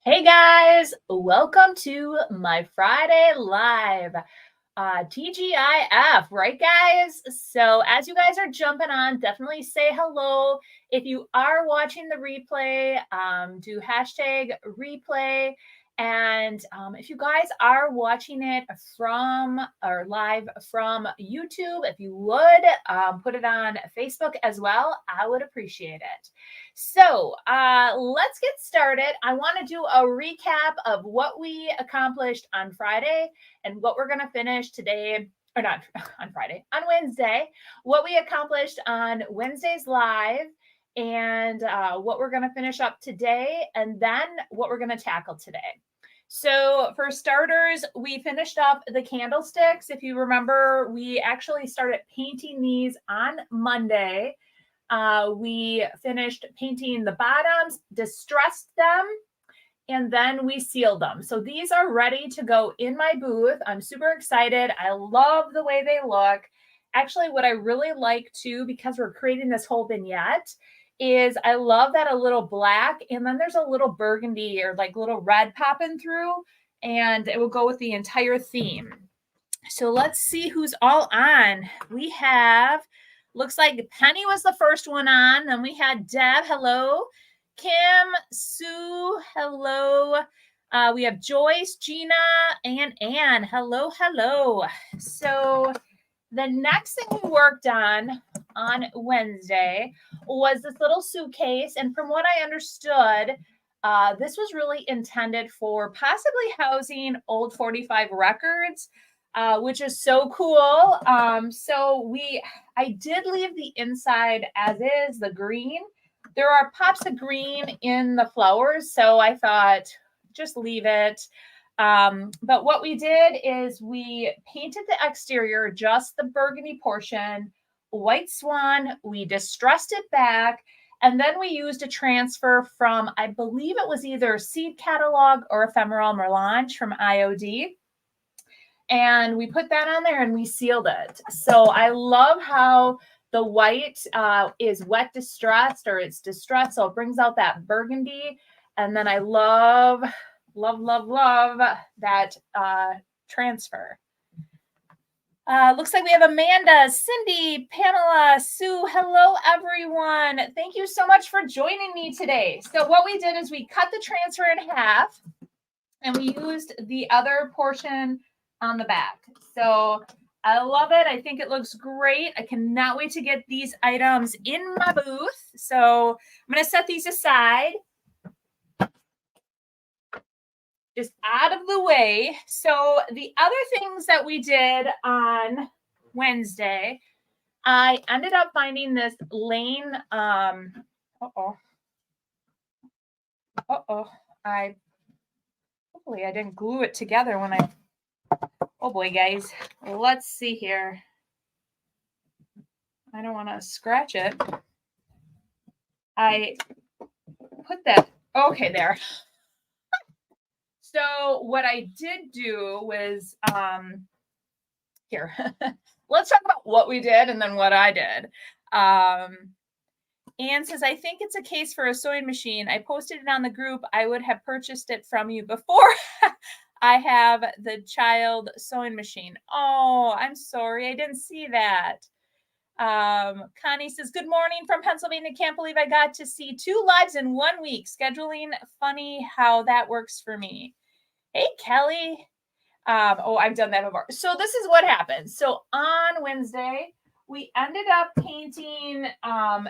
Hey guys, welcome to my Friday Live. TGIF, right guys? So as you guys are jumping on, definitely say hello. If you are watching the replay, do hashtag replay. And if you guys are watching it from or live from YouTube, if you would put it on Facebook as well, I would appreciate it. So let's get started. I want to do a recap of what we accomplished on Friday and what we're going to finish today, or not on Friday, on Wednesday, what we accomplished on Wednesday's live, and what we're going to finish up today, and then what we're going to tackle today. So for starters, we finished up the candlesticks. If you remember, we actually started painting these on Monday. We finished painting the bottoms, distressed them, and then we sealed them. So these are ready to go in my booth. I'm super excited. I love the way they look. Actually, what I really like too, because we're creating this whole vignette, is I love that a little black and then there's a little burgundy or like little red popping through, and it will go with the entire theme. So let's see who's all on. We have, looks like Penny was the first one on. Then we had Deb, hello. Kim, Sue, hello. We have Joyce, Gina, and Anne. Hello, hello. So the next thing we worked on Wednesday was this little suitcase. And from what I understood, this was really intended for possibly housing old 45 records, which is so cool. I did leave the inside as is, the green. There are pops of green in the flowers, so I thought just leave it. But what we did is we painted the exterior, just the burgundy portion, white swan. We distressed it back, and then we used a transfer from, I believe it was either Seed Catalog or Ephemeral Melange from IOD. And we put that on there and we sealed it. So I love how the white is wet distressed, or it's distressed, so it brings out that burgundy. And then I love that transfer. Looks like we have Amanda, Cindy, Pamela, Sue. Hello, everyone. Thank you so much for joining me today. So what we did is we cut the transfer in half and we used the other portion on the back. So I love it. I think it looks great. I cannot wait to get these items in my booth. So I'm going to set these aside, just out of the way. So the other things that we did on Wednesday, I ended up finding this Lane. Hopefully I didn't glue it together when I. Oh boy, guys. Let's see here. I don't want to scratch it. I put that. Okay, there. So what I did do was, here, let's talk about what we did and then what I did. Anne says, I think it's a case for a sewing machine. I posted it on the group. I would have purchased it from you before. I have the child sewing machine. Oh, I'm sorry. I didn't see that. Connie says, good morning from Pennsylvania. Can't believe I got to see 2 lives in 1 week. Scheduling, funny how that works for me. Hey, Kelly. I've done that before. So this is what happened. So on Wednesday, we ended up painting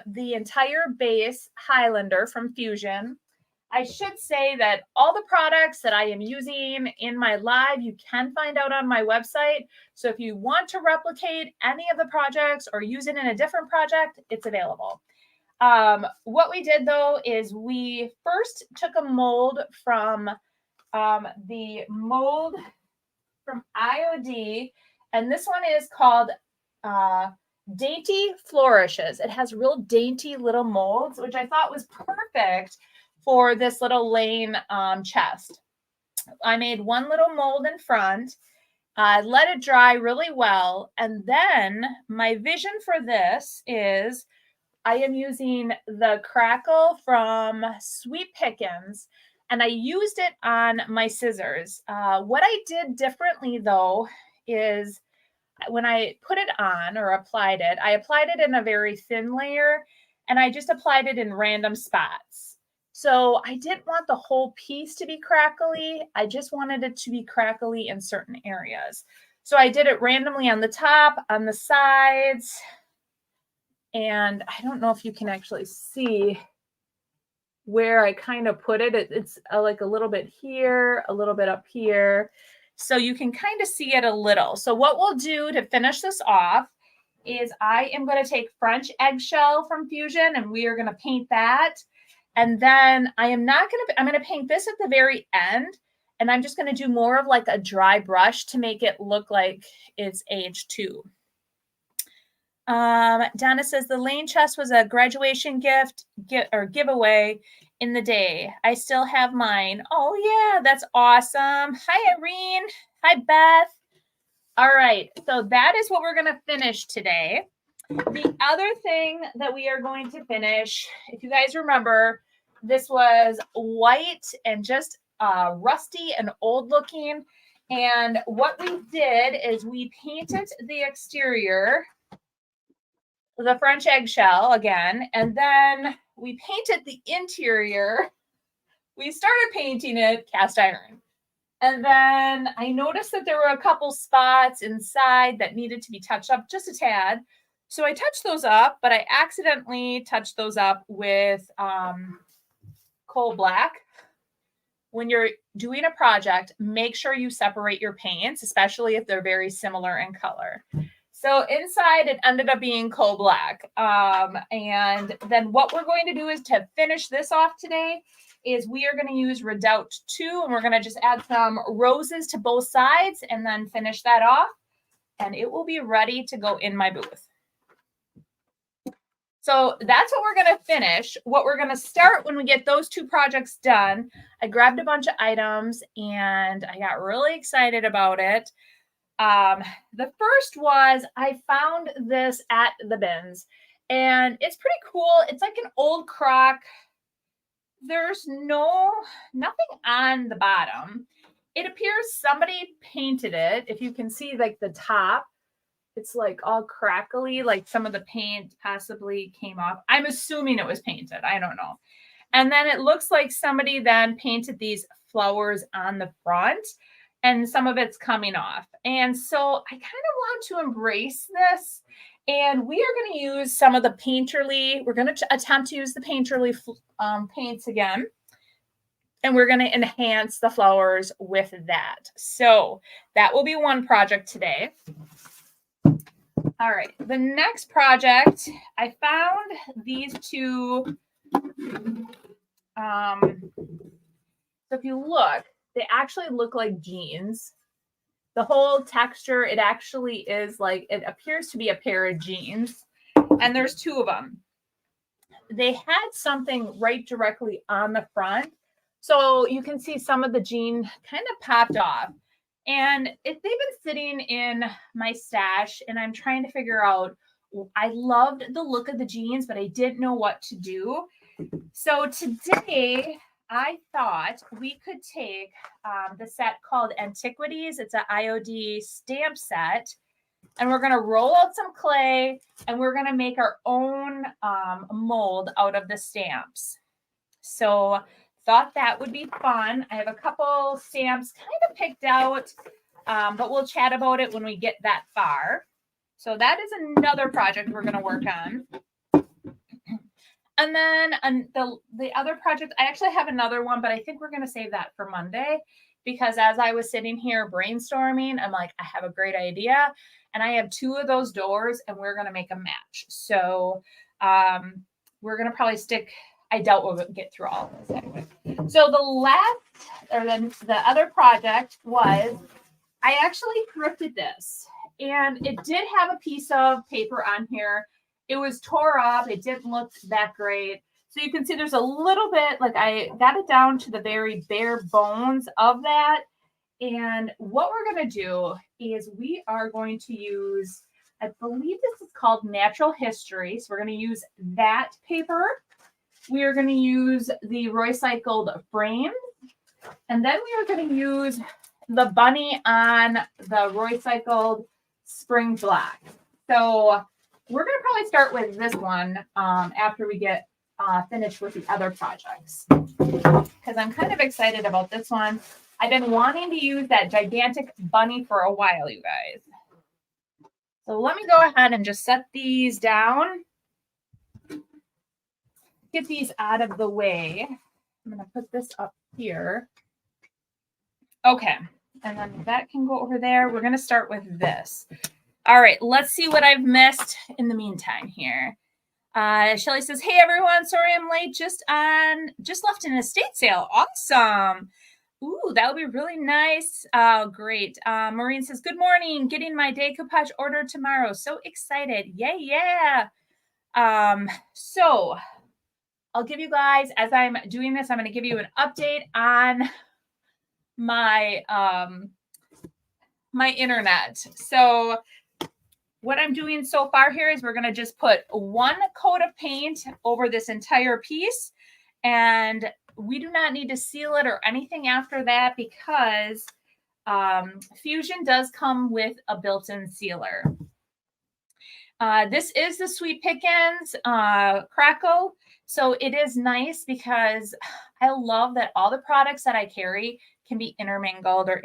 the entire base Highlander from Fusion. I should say that all the products that I am using in my live, you can find out on my website. So if you want to replicate any of the projects or use it in a different project, it's available. What we did though is we first took a mold from the mold from IOD, and this one is called Dainty Flourishes. It has real dainty little molds, which I thought was perfect for this little Lane chest. I made one little mold in front, let it dry really well, and then my vision for this is I am using the crackle from Sweet Pickins. and I used it on my scissors. What I did differently though is when I put it on or applied it, I applied it in a very thin layer and I just applied it in random spots. So I didn't want the whole piece to be crackly. I just wanted it to be crackly in certain areas. So I did it randomly on the top, on the sides, and I don't know if you can actually see where I kind of put it. It's like a little bit here, a little bit up here. So you can kind of see it a little. So what we'll do to finish this off is I am going to take French eggshell from Fusion and we are going to paint that. And then I'm going to paint this at the very end. And I'm just going to do more of like a dry brush to make it look like it's age 2. Donna says the Lane chest was a graduation giveaway in the day. I still have mine. Oh yeah, that's awesome. Hi Irene. Hi Beth. All right, so that is what we're going to finish today. The other thing that we are going to finish, if you guys remember, this was white and just rusty and old looking. And what we did is we painted the exterior, the French eggshell again, and then we painted the interior. We started painting it cast iron. And then I noticed that there were a couple spots inside that needed to be touched up just a tad. So I touched those up, but I accidentally touched those up with coal black. When you're doing a project, make sure you separate your paints, especially if they're very similar in color. So inside it ended up being coal black. And then what we're going to do is to finish this off today is we are going to use Redoubt 2 and we're going to just add some roses to both sides and then finish that off. And it will be ready to go in my booth. So that's what we're going to finish. What we're going to start when we get those 2 projects done, I grabbed a bunch of items and I got really excited about it. The first was I found this at the bins and it's pretty cool. It's like an old crock. There's nothing on the bottom. It appears somebody painted it. If you can see like the top, it's like all crackly, like some of the paint possibly came off. I'm assuming it was painted. I don't know. And then it looks like somebody then painted these flowers on the front and some of it's coming off. And so I kind of want to embrace this. And we are going to use some of the Painterly. We're going to attempt to use the Painterly paints again. And we're going to enhance the flowers with that. So that will be one project today. All right, the next project, I found these 2. So if you look, they actually look like jeans. The whole texture, it actually is like, it appears to be a pair of jeans. And there's 2 of them. They had something right directly on the front. So you can see some of the jean kind of popped off. And they've been sitting in my stash and I'm trying to figure out, I loved the look of the jeans, but I didn't know what to do. So today I thought we could take the set called Antiquities. It's an IOD stamp set. And we're going to roll out some clay and we're going to make our own mold out of the stamps. So thought that would be fun. I have a couple stamps kind of picked out, but we'll chat about it when we get that far. So that is another project we're going to work on. And then the other project, I actually have another one, but I think we're going to save that for Monday because as I was sitting here brainstorming, I'm like, I have a great idea. And I have 2 of those doors and we're going to make a match. So we're going to probably I doubt we'll get through all of this anyway. So the other project was, I actually thrifted this and it did have a piece of paper on here. It was tore up. It didn't look that great. So you can see there's a little bit, like I got it down to the very bare bones of that. And what we're going to do is we are going to use, I believe this is called Natural History. So we're going to use that paper. We are going to use the recycled frame And then we are going to use the bunny on the Roycycled Spring Black. So we're going to probably start with this one after we get finished with the other projects, because I'm kind of excited about this one. I've been wanting to use that gigantic bunny for a while, you guys. So let me go ahead and just set these down. Get these out of the way. I'm going to put this up here. Okay, and then that can go over there. We're going to start with this. All right, let's see what I've missed in the meantime here. Shelly says, hey, everyone, sorry I'm late. Just left an estate sale. Awesome. Ooh, that would be really nice. Great. Maureen says, good morning. Getting my decoupage order tomorrow. So excited. Yeah. So I'll give you guys, as I'm doing this, I'm going to give you an update on my my internet. So what I'm doing so far here is we're going to just put one coat of paint over this entire piece, and we do not need to seal it or anything after that, because Fusion does come with a built-in sealer. This is the Sweet Pickins Crackle. So it is nice because I love that all the products that I carry can be intermingled or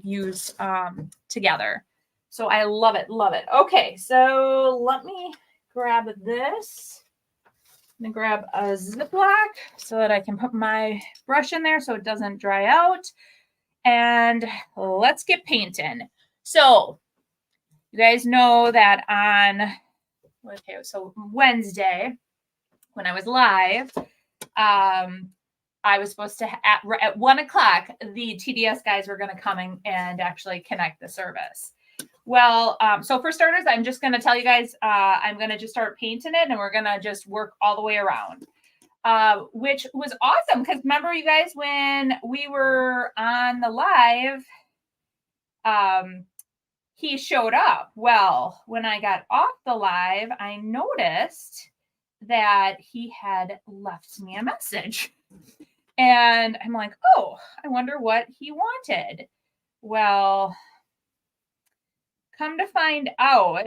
used together. So I love it, love it. Okay, so let me grab this. I'm gonna grab a Ziploc so that I can put my brush in there so it doesn't dry out. And let's get painting. So you guys know that on Wednesday, when I was live, I was supposed to, at 1 o'clock, the TDS guys were going to come and actually connect the service. Well, so for starters, I'm just going to tell you guys, I'm going to just start painting it, and we're going to just work all the way around, which was awesome. Because remember, you guys, when we were on the live, he showed up. Well, when I got off the live, I noticed that he had left me a message. And I'm like, oh, I wonder what he wanted. Well, come to find out,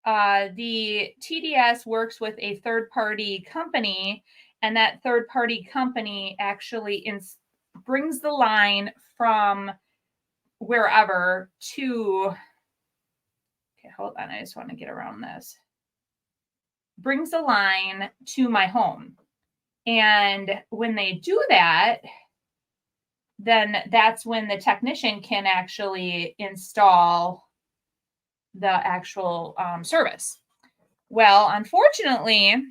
the TDS works with a third-party company, and that third-party company actually brings the line from wherever to, okay, hold on, I just want to get around this. Brings the line to my home. And when they do that, then that's when the technician can actually install the actual service. Well, unfortunately,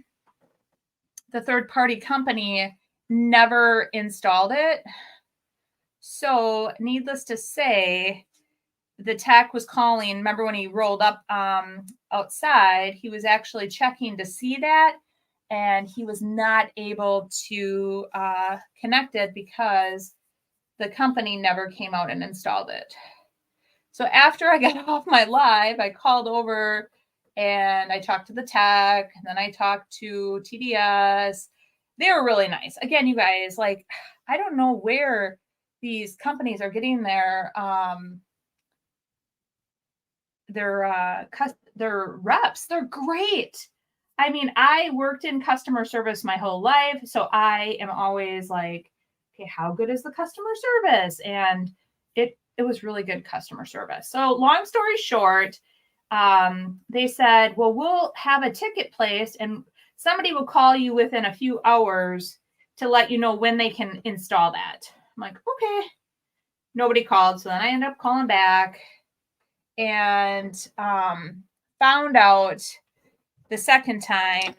the third-party company never installed it. So needless to say, the tech was calling. Remember when he rolled up outside, he was actually checking to see that, and he was not able to connect it because the company never came out and installed it. So after I got off my live, I called over and I talked to the tech, and then I talked to TDS. They were really nice. Again, you guys, like, I don't know where these companies are getting their reps. They're great. I mean, I worked in customer service my whole life, so I am always like, okay, how good is the customer service? And it was really good customer service. So long story short, they said, well, we'll have a ticket placed and somebody will call you within a few hours to let you know when they can install that. I'm like, okay. Nobody called. So then I ended up calling back and found out the second time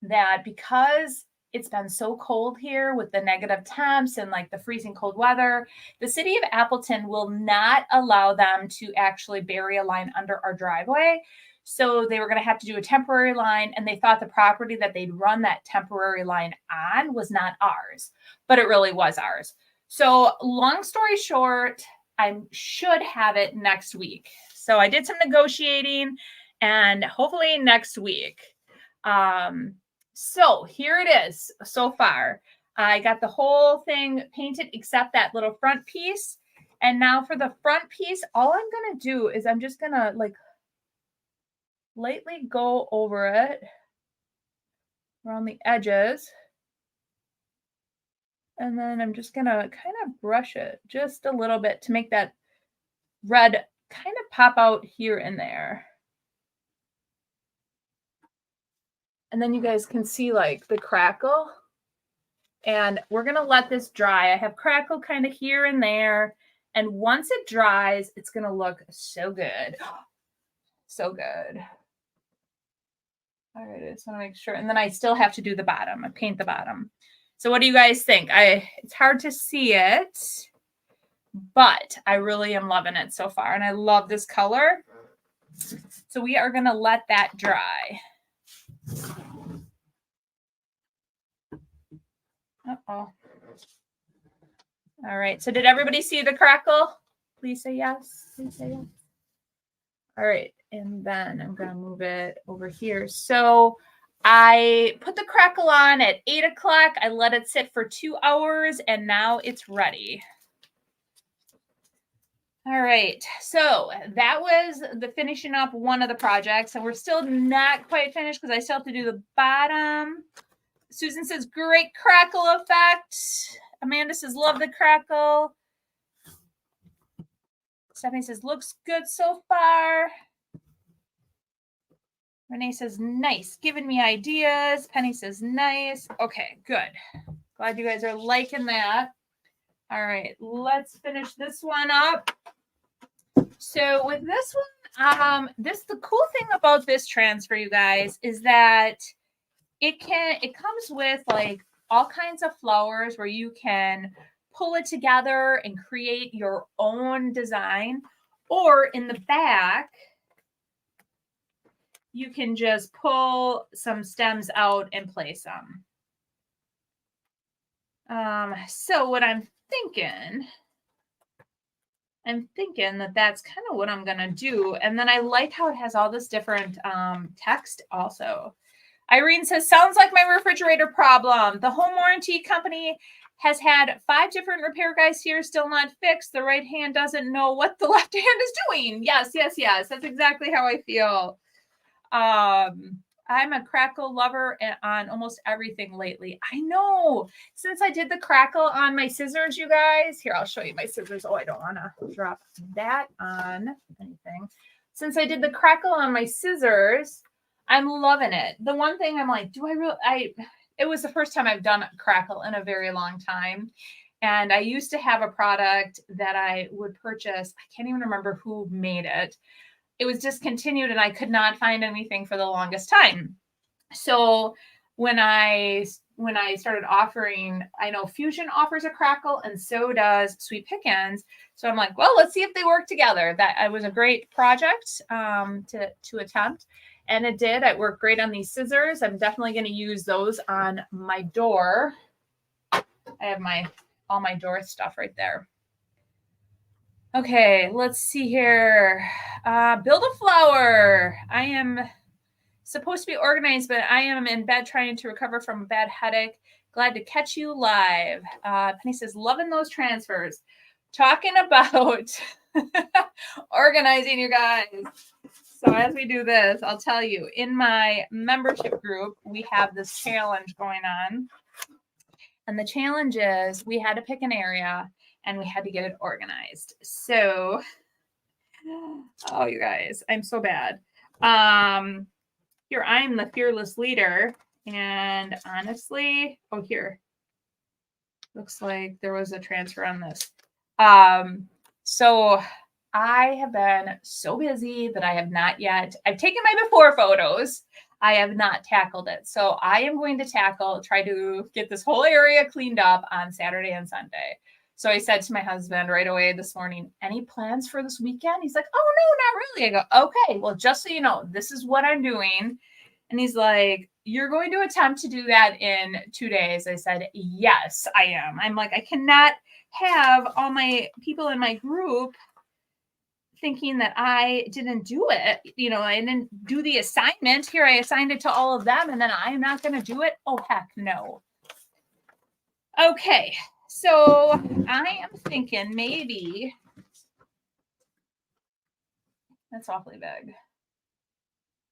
that because it's been so cold here with the negative temps and like the freezing cold weather, the city of Appleton will not allow them to actually bury a line under our driveway. So they were going to have to do a temporary line, and they thought the property that they'd run that temporary line on was not ours, but it really was ours. So long story short, I should have it next week. So I did some negotiating, and hopefully next week. So here it is so far. I got the whole thing painted except that little front piece. And now for the front piece, all I'm going to do is I'm just going to like lightly go over it around the edges. And then I'm just going to kind of brush it just a little bit to make that red kind of pop out here and there. And then you guys can see like the crackle. And we're going to let this dry. I have crackle kind of here and there. And once it dries, it's going to look so good. So good. All right, I just want to make sure. And then I still have to do the bottom. I paint the bottom. So what do you guys think? It's hard to see it, but I really am loving it so far. And I love this color. So we are going to let that dry. Uh-oh. All right. So did everybody see the crackle? Please say yes. Please say yes. All right. And then I'm going to move it over here. So I put the crackle on at 8 o'clock. I let it sit for 2 hours and now it's ready. All right. So that was the finishing up one of the projects. And we're still not quite finished because I still have to do the bottom. Susan says, great crackle effect. Amanda says, love the crackle. Stephanie says, looks good so far. Renee says, nice. Giving me ideas. Penny says, nice. Okay, good. Glad you guys are liking that. All right, let's finish this one up. So with this one, the cool thing about this transfer, you guys, is that it comes with like all kinds of flowers where you can pull it together and create your own design. Or in the back, you can just pull some stems out and place them. So what I'm thinking that that's kind of what I'm going to do. And then I like how it has all this different text also. Irene says, sounds like my refrigerator problem. The home warranty company has had 5 different repair guys here, still not fixed. The right hand doesn't know what the left hand is doing. Yes, yes, yes. That's exactly how I feel. I'm a crackle lover on almost everything lately. I know. Since I did the crackle on my scissors, you guys. Here, I'll show you my scissors. Oh, I don't want to drop that on anything. Since I did the crackle on my scissors, I'm loving it. The one thing I'm like, it was the first time I've done crackle in a very long time. And I used to have a product that I would purchase. I can't even remember who made it. It was discontinued and I could not find anything for the longest time. So when I started offering, I know Fusion offers a crackle and so does Sweet Pickins. So I'm like, well, let's see if they work together. That was a great project to attempt. And it did. It worked great on these scissors. I'm definitely going to use those on my door. I have all my door stuff right there. Okay, let's see here. Build a flower. I am supposed to be organized, but I am in bed trying to recover from a bad headache. Glad to catch you live. Penny says, loving those transfers. Talking about organizing, you guys. So as we do this, I'll tell you, in my membership group, we have this challenge going on. And the challenge is we had to pick an area and we had to get it organized. So, oh, you guys, I'm so bad. Here, I'm the fearless leader. And honestly, oh, here. Looks like there was a transfer on this. So I have been so busy that I have not yet. I've taken my before photos. I have not tackled it. So I am going to try to get this whole area cleaned up on Saturday and Sunday. So I said to my husband right away this morning, any plans for this weekend? He's like, oh, no, not really. I go, okay, well, just so you know, this is what I'm doing. And he's like, you're going to attempt to do that in 2 days. I said, yes, I am. I'm like, I cannot have all my people in my group thinking that I didn't do it. You know, I didn't do the assignment. Here, I assigned it to all of them, and then I'm not going to do it. Oh, heck no. Okay, so I am thinking maybe that's awfully big.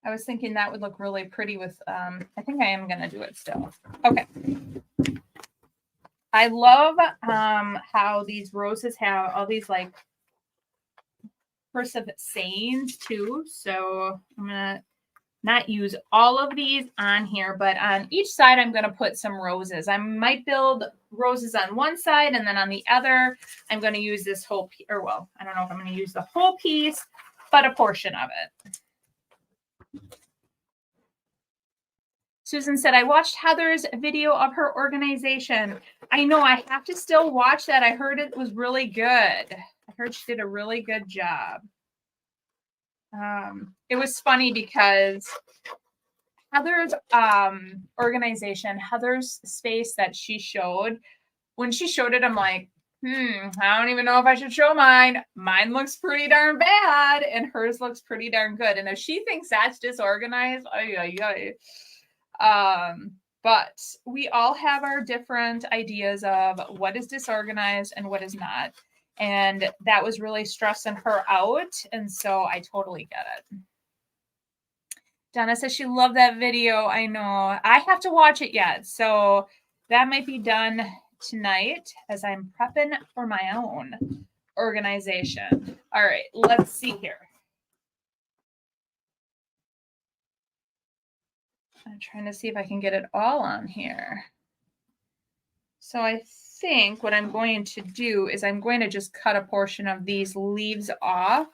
I was thinking that would look really pretty with, I think I am going to do it still. Okay. I love how these roses have all these like cursive sayings too. So I'm going to not use all of these on here, but on each side, I'm going to put some roses. I might build roses on one side, and then on the other, I'm going to use this whole piece, or well, I don't know if I'm going to use the whole piece, but a portion of it. Susan said, I watched Heather's video of her organization. I know, I have to still watch that. I heard it was really good. I heard she did a really good job. It was funny because Heather's organization, Heather's space that she showed, when she showed it, I'm like, I don't even know if I should show mine. Mine looks pretty darn bad, and hers looks pretty darn good. And if she thinks that's disorganized, but we all have our different ideas of what is disorganized and what is not. And that was really stressing her out. And so I totally get it. Donna says she loved that video. I know. I have to watch it yet. So that might be done tonight as I'm prepping for my own organization. All right, let's see here. I'm trying to see if I can get it all on here. So I think what I'm going to do is I'm going to just cut a portion of these leaves off.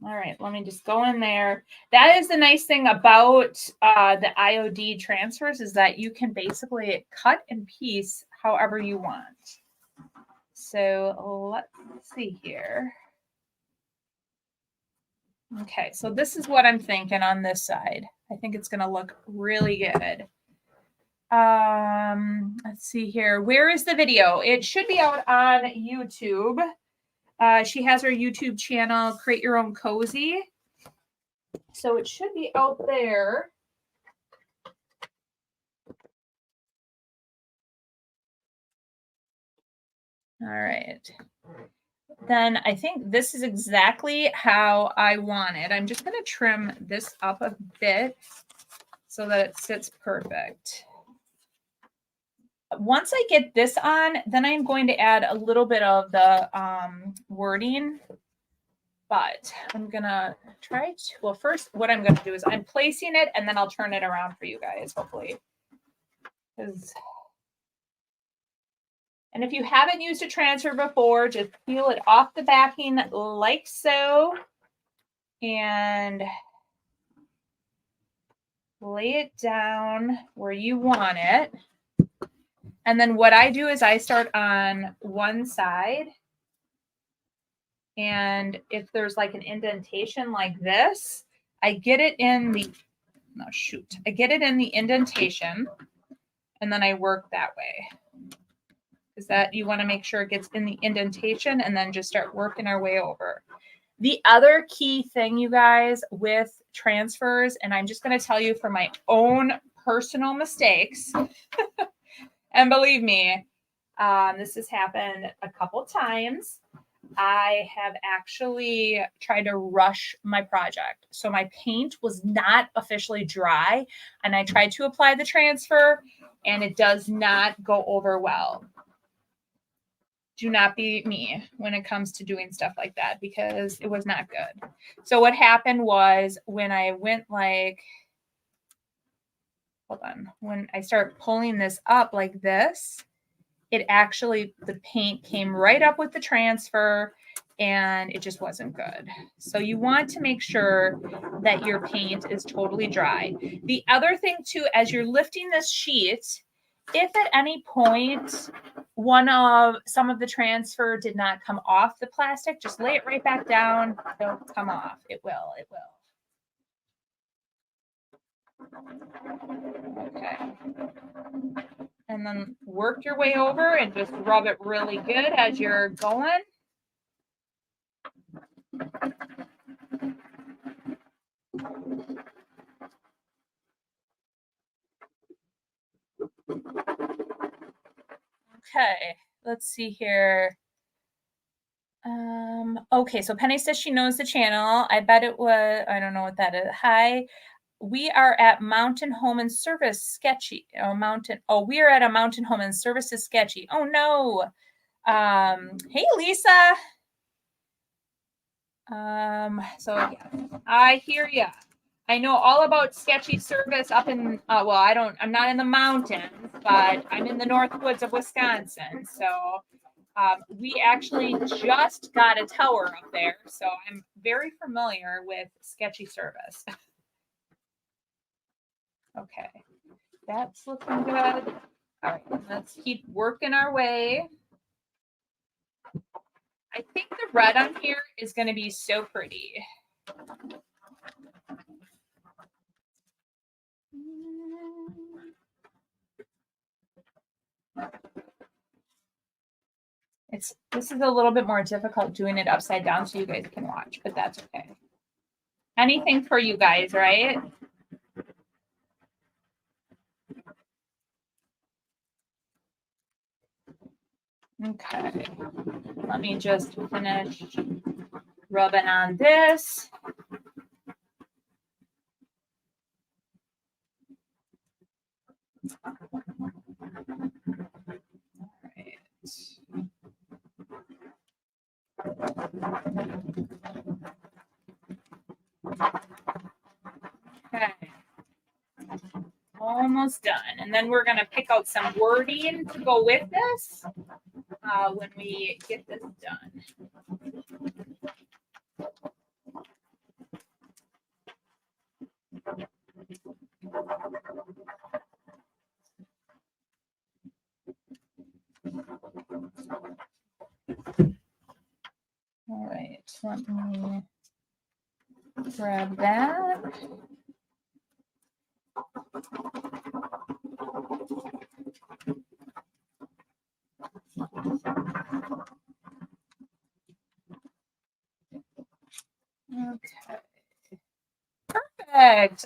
All right, let me just go in there. That is the nice thing about the IOD transfers is that you can basically cut and piece however you want. So let's see here. Okay, so this is what I'm thinking on this side. I think it's going to look really good. Let's see here. Where is the video? It should be out on YouTube. She has her YouTube channel, Create Your Own Cozy. So it should be out there. All right. Then I think this is exactly how I want it. I'm just going to trim this up a bit so that it sits perfect. Once I get this on, then I'm going to add a little bit of the wording. But I'm going to try to, well, first what I'm going to do is I'm placing it and then I'll turn it around for you guys, hopefully. And if you haven't used a transfer before, just peel it off the backing like so. And lay it down where you want it. And then what I do is I start on one side. And if there's like an indentation like this, I get it in the, I get it in the indentation. And then I work that way. Is that you want to make sure it gets in the indentation and then just start working our way over. The other key thing, you guys, with transfers, and I'm just going to tell you from my own personal mistakes, and believe me, this has happened a couple times. I have actually tried to rush my project. So my paint was not officially dry, and I tried to apply the transfer, and it does not go over well. Do not be me when it comes to doing stuff like that because it was not good. So what happened was when I went like, when I start pulling this up like this, it actually, the paint came right up with the transfer and it just wasn't good. So you want to make sure that your paint is totally dry. The other thing too, as you're lifting this sheet, if at any point some of the transfer did not come off the plastic, just lay it right back down. It'll come off. It will. Okay. And then work your way over and just rub it really good as you're going. Okay, let's see here. Okay, so Penny says she knows the channel. I bet it was, I don't know what that is. Hi, we are at Mountain Home and Service Sketchy. We are at a Mountain Home and Services Sketchy. Oh no. Hey Lisa. So yeah, I hear ya. I know all about sketchy service up in, I'm not in the mountains, but I'm in the north woods of Wisconsin. So we actually just got a tower up there. So I'm very familiar with sketchy service. Okay, that's looking good. All right, let's keep working our way. I think the red on here is going to be so pretty. This is a little bit more difficult doing it upside down so you guys can watch, but that's okay. Anything for you guys, right? Okay, let me just finish rubbing on this. All right. Okay. Almost done. And then we're going to pick out some wording to go with this when we get this done. All right, let me grab that. Okay. Perfect.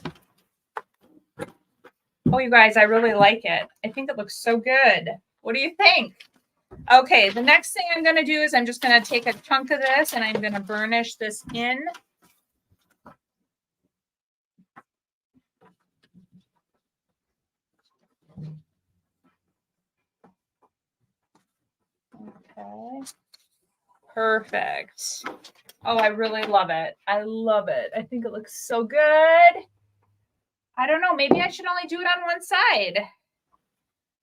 Oh, you guys, I really like it. I think it looks so good. What do you think? Okay, the next thing I'm going to do is I'm just going to take a chunk of this and I'm going to burnish this in. Okay. Perfect. Oh, I really love it. I love it. I think it looks so good. I don't know. Maybe I should only do it on one side.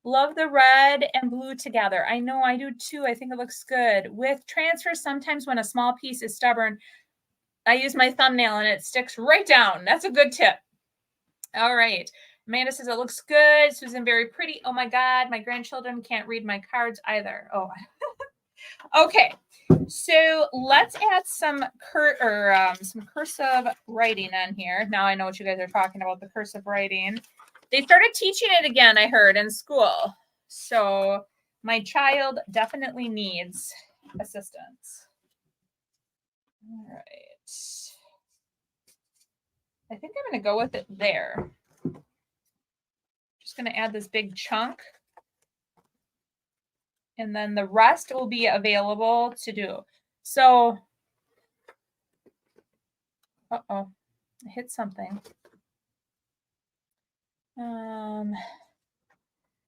Love the red and blue together. I know I do too. I think it looks good. With transfer, sometimes when a small piece is stubborn, I use my thumbnail and it sticks right down. That's a good tip. All right. Amanda says it looks good. Susan, very pretty. Oh my God, my grandchildren can't read my cards either. Oh, okay. So let's add some cursive writing on here. Now I know what you guys are talking about, the cursive writing. They started teaching it again, I heard, in school. So my child definitely needs assistance. All right. I think I'm going to go with it there. Just going to add this big chunk. And then the rest will be available to do. So, uh-oh, I hit something.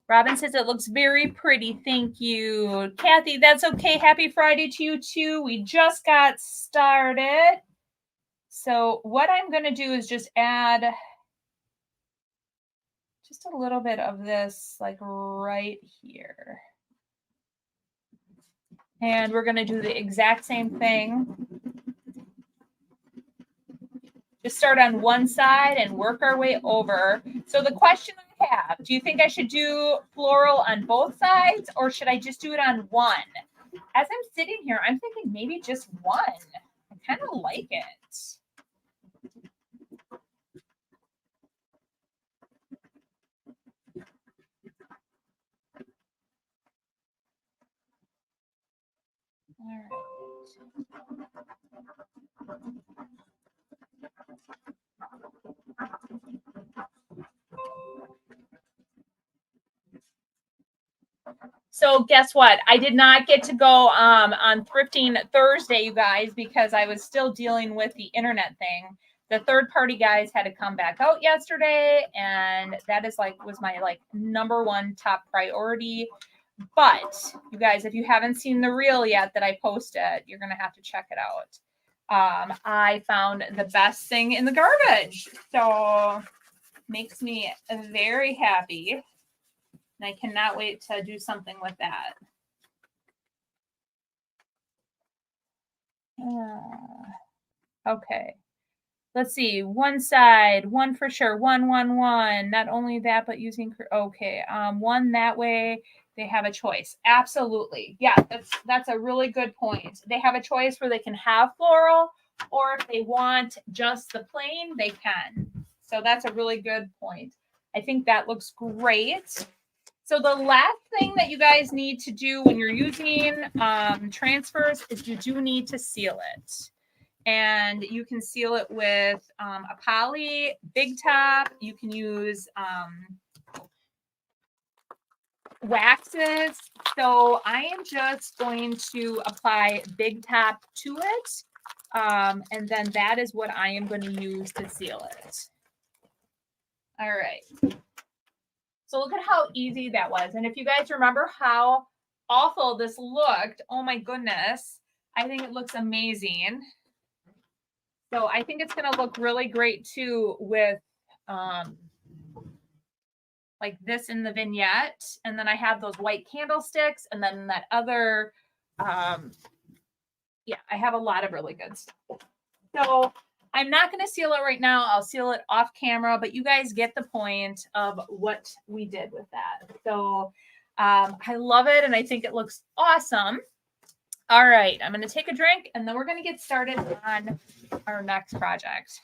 Robin says it looks very pretty. Thank you. Kathy, that's okay. Happy Friday to you too. We just got started. So what I'm going to do is just add just a little bit of this like right here. And we're going to do the exact same thing. Just start on one side and work our way over. So the question I have, do you think I should do floral on both sides or should I just do it on one? As I'm sitting here, I'm thinking maybe just one. I kind of like it. All right. So guess what? I did not get to go on thrifting Thursday, you guys, because I was still dealing with the internet thing. The third party guys had to come back out yesterday, and that is was my number one top priority. But you guys, if you haven't seen the reel yet that I posted, you're gonna have to check it out. I found the best thing in the garbage, so makes me very happy. And I cannot wait to do something with that. Okay. Let's see. One side, one for sure. One. Not only that, but using, okay. One that way they have a choice. Absolutely. Yeah, that's a really good point. They have a choice where they can have floral, or if they want just the plain, they can. So that's a really good point. I think that looks great. So the last thing that you guys need to do when you're using transfers is you do need to seal it. And you can seal it with a poly, big top. You can use waxes. So I am just going to apply big top to it. And then that is what I am going to use to seal it. All right. So look at how easy that was. And if you guys remember how awful this looked, oh my goodness, I think it looks amazing. So I think it's going to look really great too with like this in the vignette. And then I have those white candlesticks, and then that other, yeah, I have a lot of really good stuff. So I'm not going to seal it right now. I'll seal it off camera, but you guys get the point of what we did with that. So I love it, and I think it looks awesome. All right, I'm going to take a drink, and then we're going to get started on our next project.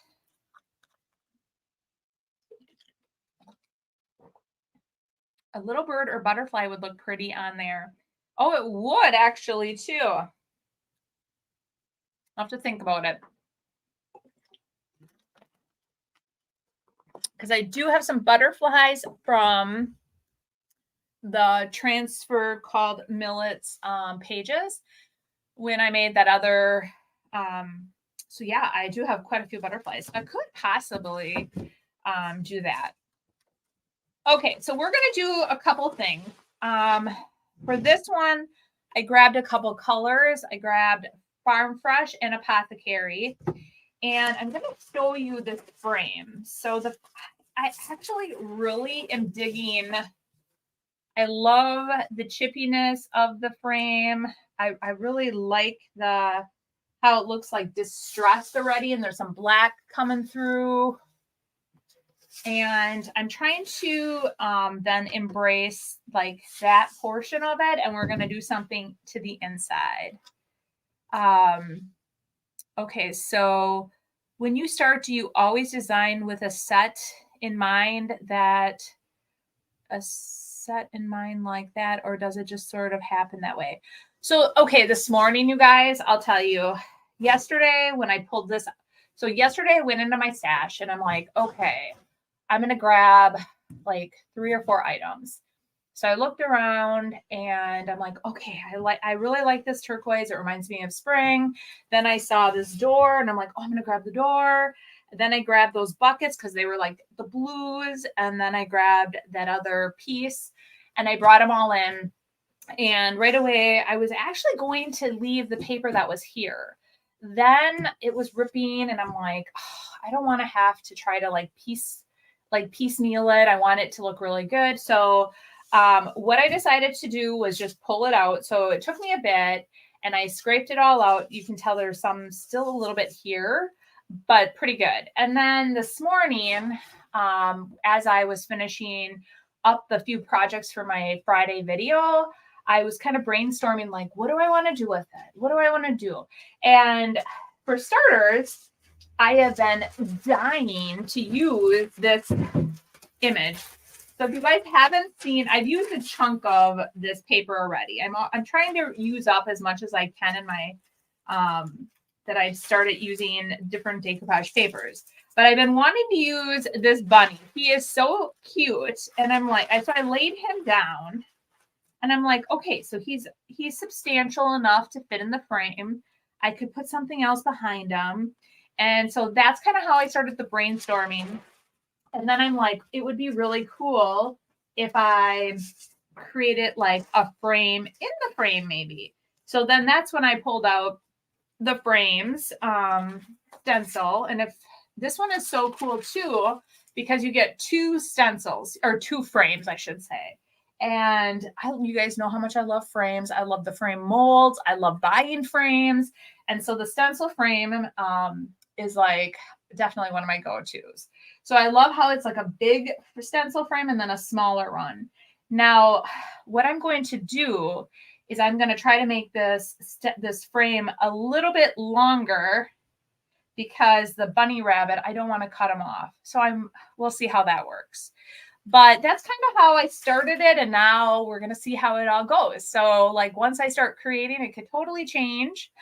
A little bird or butterfly would look pretty on there. Oh, it would actually too. I'll have to think about it. Because I do have some butterflies from the transfer called Millets pages when I made that other. So yeah, I do have quite a few butterflies. I could possibly do that. Okay, so we're going to do a couple things. For this one, I grabbed a couple colors. I grabbed Farm Fresh and Apothecary. And I'm going to show you this frame. So I actually really am digging. I love the chippiness of the frame. I really like how it looks like distressed already, and there's some black coming through. And I'm trying to then embrace like that portion of it, and we're going to do something to the inside. Okay, so when you start, do you always design with a set in mind like that, or does it just sort of happen that way? So, okay, this morning, you guys, I'll tell you, yesterday when I pulled this, so yesterday I went into my stash and I'm like, okay, I'm going to grab like 3 or 4 items. So I looked around and I'm like, okay, I really like this turquoise. It reminds me of spring. Then I saw this door and I'm like, oh, I'm going to grab the door. And then I grabbed those buckets because they were like the blues. And then I grabbed that other piece and I brought them all in. And right away, I was actually going to leave the paper that was here. Then it was ripping and I'm like, oh, I don't want to have to try to piecemeal it. I want it to look really good. So what I decided to do was just pull it out. So it took me a bit and I scraped it all out. You can tell there's some still a little bit here, but pretty good. And then this morning, as I was finishing up the few projects for my Friday video, I was kind of brainstorming, like, what do I want to do with it? What do I want to do? And for starters, I have been dying to use this image. So if you guys haven't seen, I've used a chunk of this paper already. I'm trying to use up as much as I can in my, that I've started using different decoupage papers. But I've been wanting to use this bunny. He is so cute. And I'm like, so I laid him down And I'm like, okay, so he's substantial enough to fit in the frame. I could put something else behind him. And so that's kind of how I started the brainstorming. And then I'm like, it would be really cool if I created like a frame in the frame, maybe. So then that's when I pulled out the frames stencil. And if this one is so cool too, because you get two stencils or two frames, I should say. And you guys know how much I love frames. I love the frame molds. I love buying frames. And so the stencil frame is like definitely one of my go-tos. So I love how it's like a big stencil frame and then a smaller one. Now, what I'm going to do is I'm going to try to make this frame a little bit longer because the bunny rabbit, I don't want to cut him off. So we'll see how that works. But that's kind of how I started it. And now we're going to see how it all goes. So like once I start creating, it could totally change.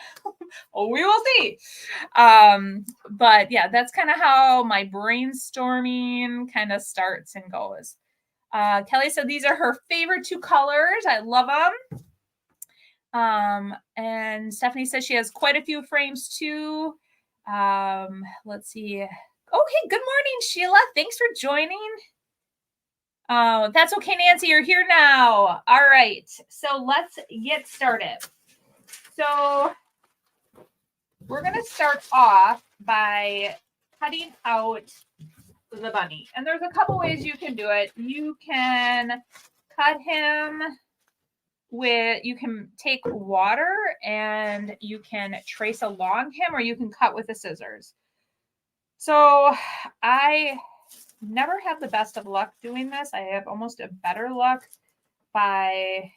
Oh, we will see. But yeah, that's kind of how my brainstorming kind of starts and goes. Kelly said these are her favorite two colors. I love them. And Stephanie says she has quite a few frames too. Let's see. Okay, good morning, Sheila. Thanks for joining. Oh, that's okay, Nancy. You're here now. All right. So let's get started. So we're going to start off by cutting out the bunny. And there's a couple ways you can do it. You can cut him you can take water and you can trace along him, or you can cut with the scissors. So I never have the best of luck doing this. I have almost a better luck by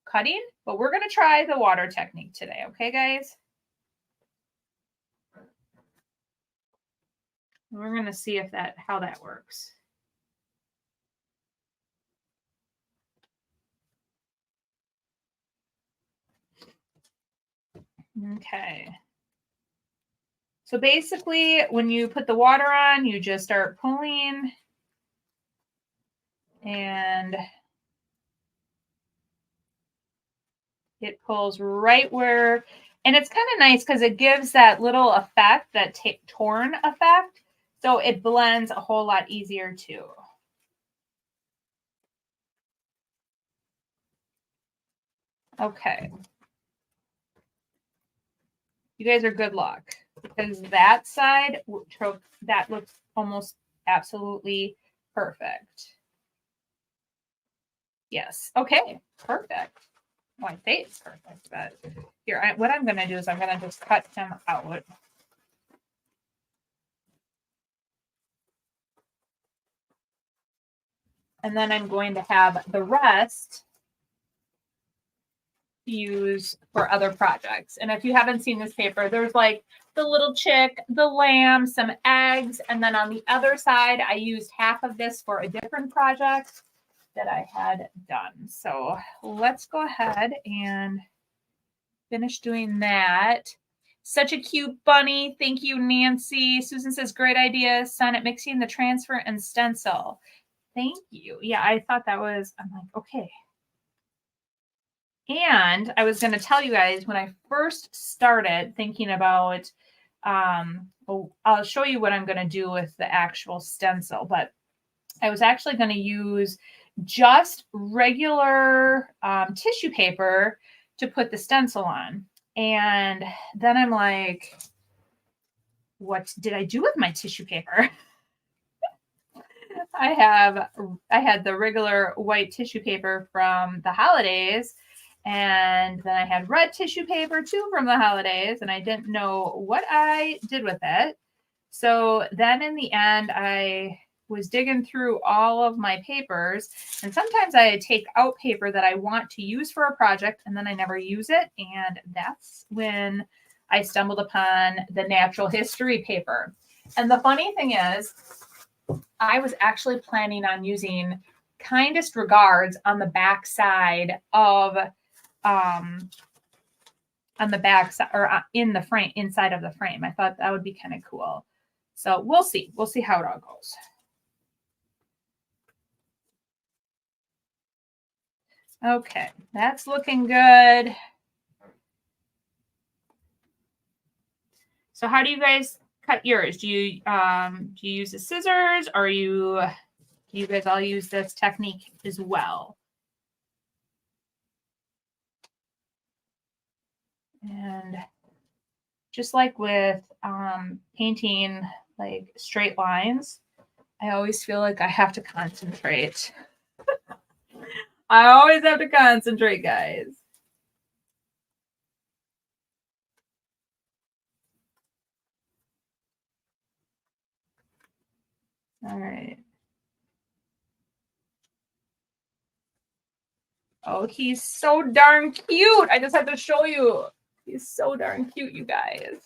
cutting, but we're going to try the water technique today. Okay, guys? We're going to see how that works. Okay. So basically, when you put the water on, you just start pulling and it pulls right where, and it's kind of nice because it gives that little effect, that torn effect. So it blends a whole lot easier too. Okay. You guys are good luck because that side, that looks almost absolutely perfect. Yes. Okay. Perfect. Well, I say it's perfect, but here, what I'm going to do is I'm going to just cut him out. And then I'm going to have the rest use for other projects. And if you haven't seen this paper, there's like the little chick, the lamb, some eggs. And then on the other side, I used half of this for a different project that I had done. So let's go ahead and finish doing that. Such a cute bunny. Thank you, Nancy. Susan says, great idea, son, at mixing the transfer and stencil. Thank you. Yeah, I thought that was, I'm like, okay. And I was going to tell you guys when I first started thinking about, I'll show you what I'm going to do with the actual stencil, but I was actually going to use just regular tissue paper to put the stencil on. And then I'm like, what did I do with my tissue paper? I had the regular white tissue paper from the holidays, and then I had red tissue paper too from the holidays, and I didn't know what I did with it. So then in the end, I was digging through all of my papers, and sometimes I take out paper that I want to use for a project, and then I never use it. And that's when I stumbled upon the natural history paper. And the funny thing is, I was actually planning on using Kindest Regards on the back side of, on the back side or in the frame, inside of the frame. I thought that would be kind of cool. So we'll see. We'll see how it all goes. Okay, that's looking good. So how do you guys cut yours? Do you use the scissors, or do you guys all use this technique as well? And just like with painting like straight lines, I always feel like I have to concentrate. I always have to concentrate, guys. All right. Oh, he's so darn cute. I just have to show you. He's so darn cute, you guys.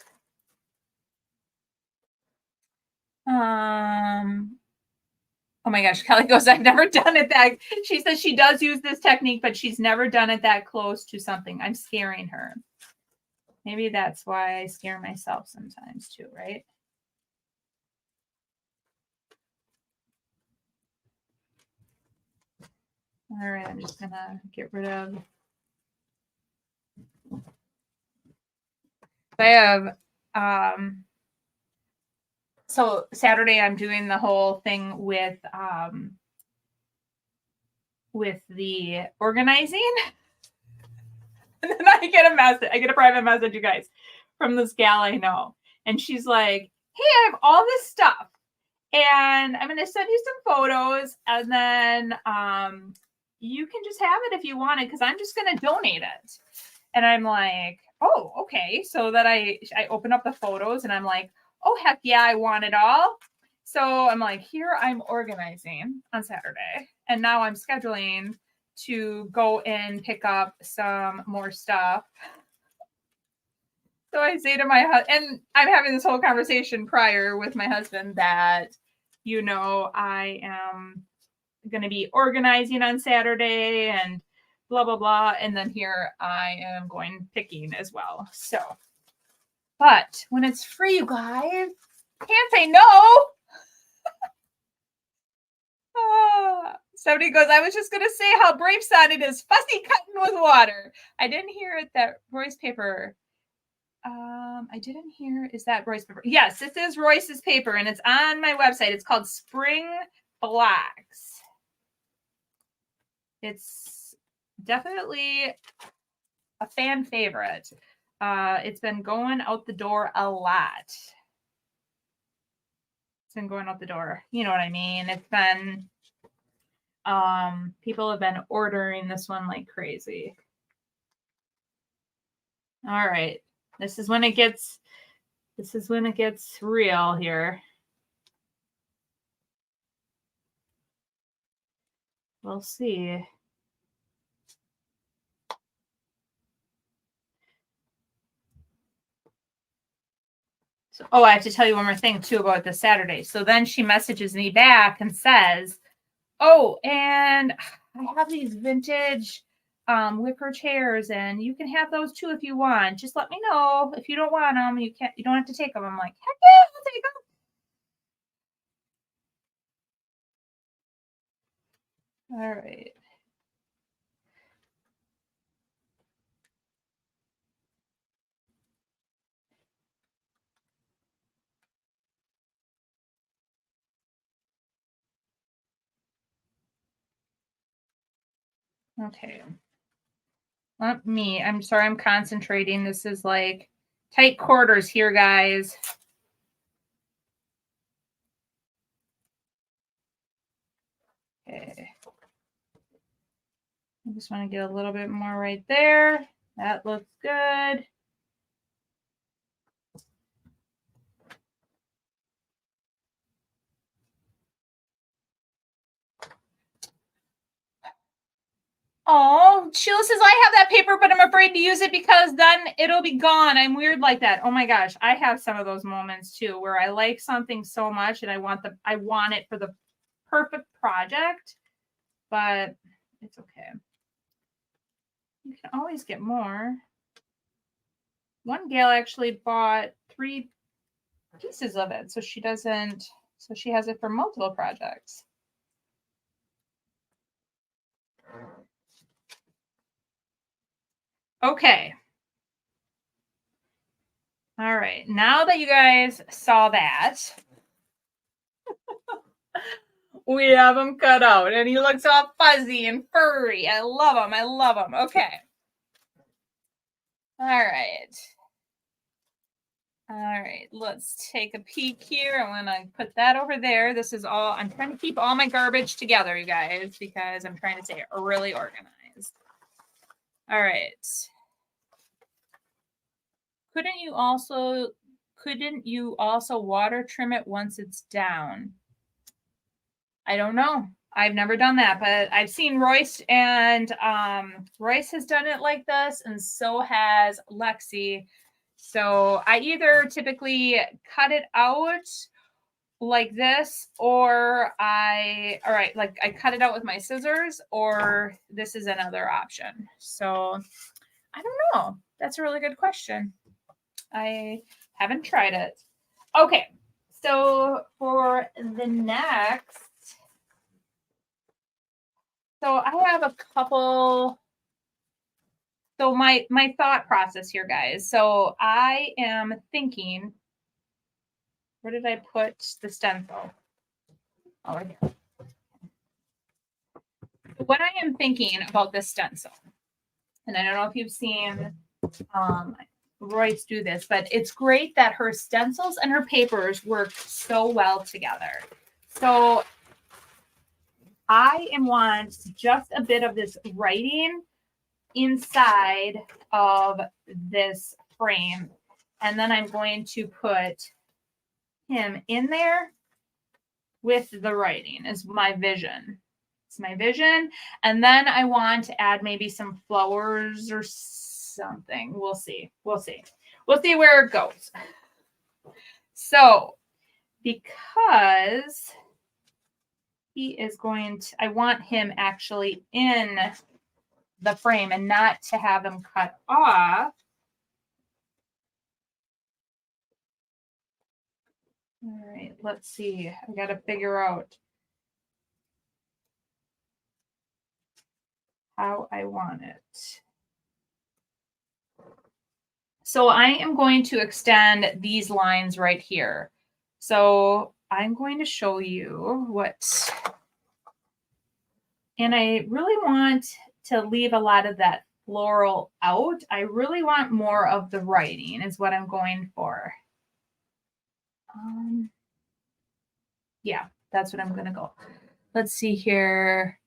Oh my gosh, Kelly goes, I've never done it that. She says she does use this technique, but she's never done it that close to something. I'm scaring her. Maybe that's why I scare myself sometimes too, right? All right, I'm just gonna get rid of. I have so Saturday I'm doing the whole thing with the organizing. And then I get a message, I get a private message, you guys, from this gal I know. And she's like, hey, I have all this stuff. And I'm going to send you some photos. And then you can just have it if you want it, because I'm just going to donate it. And I'm like, oh, okay. So that I open up the photos and I'm like, oh, heck yeah, I want it all. So I'm like, here I'm organizing on Saturday. And now I'm scheduling to go and pick up some more stuff. So I say to my husband, and I'm having this whole conversation prior with my husband that, you know, I am going to be organizing on Saturday and blah, blah, blah. And then here I am going picking as well. So, but when it's free, you guys, can't say no. Somebody goes, I was just going to say how brave sounded is fussy cutting with water. I didn't hear it that Roy's paper. I didn't hear, is that Roy's paper? Yes, this is Royce's paper and it's on my website. It's called Spring Blacks. It's definitely a fan favorite. It's been going out the door a lot. It's been going out the door. You know what I mean? It's been, people have been ordering this one like crazy. All right. This is when it gets real here. We'll see. So, oh, I have to tell you one more thing too about this Saturday. So then she messages me back and says, oh, and I have these vintage wicker chairs and you can have those too if you want. Just let me know. If you don't want them, you don't have to take them. I'm like, heck yeah, I'll take them. All right. Okay. Not me. I'm sorry, I'm concentrating. This is like tight quarters here, guys. Okay. I just want to get a little bit more right there. That looks good. Oh, Sheila says, I have that paper, but I'm afraid to use it because then it'll be gone. I'm weird like that. Oh my gosh. I have some of those moments too, where I like something so much and I want it for the perfect project, but it's okay. You can always get more. One gal actually bought 3 pieces of it. So she has it for multiple projects. Okay. All right. Now that you guys saw that, we have him cut out and he looks all fuzzy and furry. I love him. I love him. Okay. All right. All right. Let's take a peek here. I'm going to put that over there. This is all, I'm trying to keep all my garbage together, you guys, because I'm trying to stay really organized. All right. Couldn't you also water trim it once it's down? I don't know. I've never done that, but I've seen Royce, and Royce has done it like this, and so has Lexi. So I either typically cut it out like this, or I cut it out with my scissors, or this is another option. So I don't know. That's a really good question. I haven't tried it. Okay, so for the next, so I have a couple. So my thought process here, guys. So I am thinking, where did I put the stencil? Oh, right here. What I am thinking about this stencil, and I don't know if you've seen Royce do this, but it's great that her stencils and her papers work so well together. So I want just a bit of this writing inside of this frame, and then I'm going to put him in there with the writing is my vision. It's my vision. And then I want to add maybe some flowers or something. We'll see. We'll see. We'll see where it goes. So because he is going to, I want him actually in the frame and not to have him cut off. All right, let's see. I got to figure out how I want it. So I am going to extend these lines right here. So I'm going to show you what, and I really want to leave a lot of that floral out. I really want more of the writing is what I'm going for. Yeah, that's what I'm going to go. Let's see here.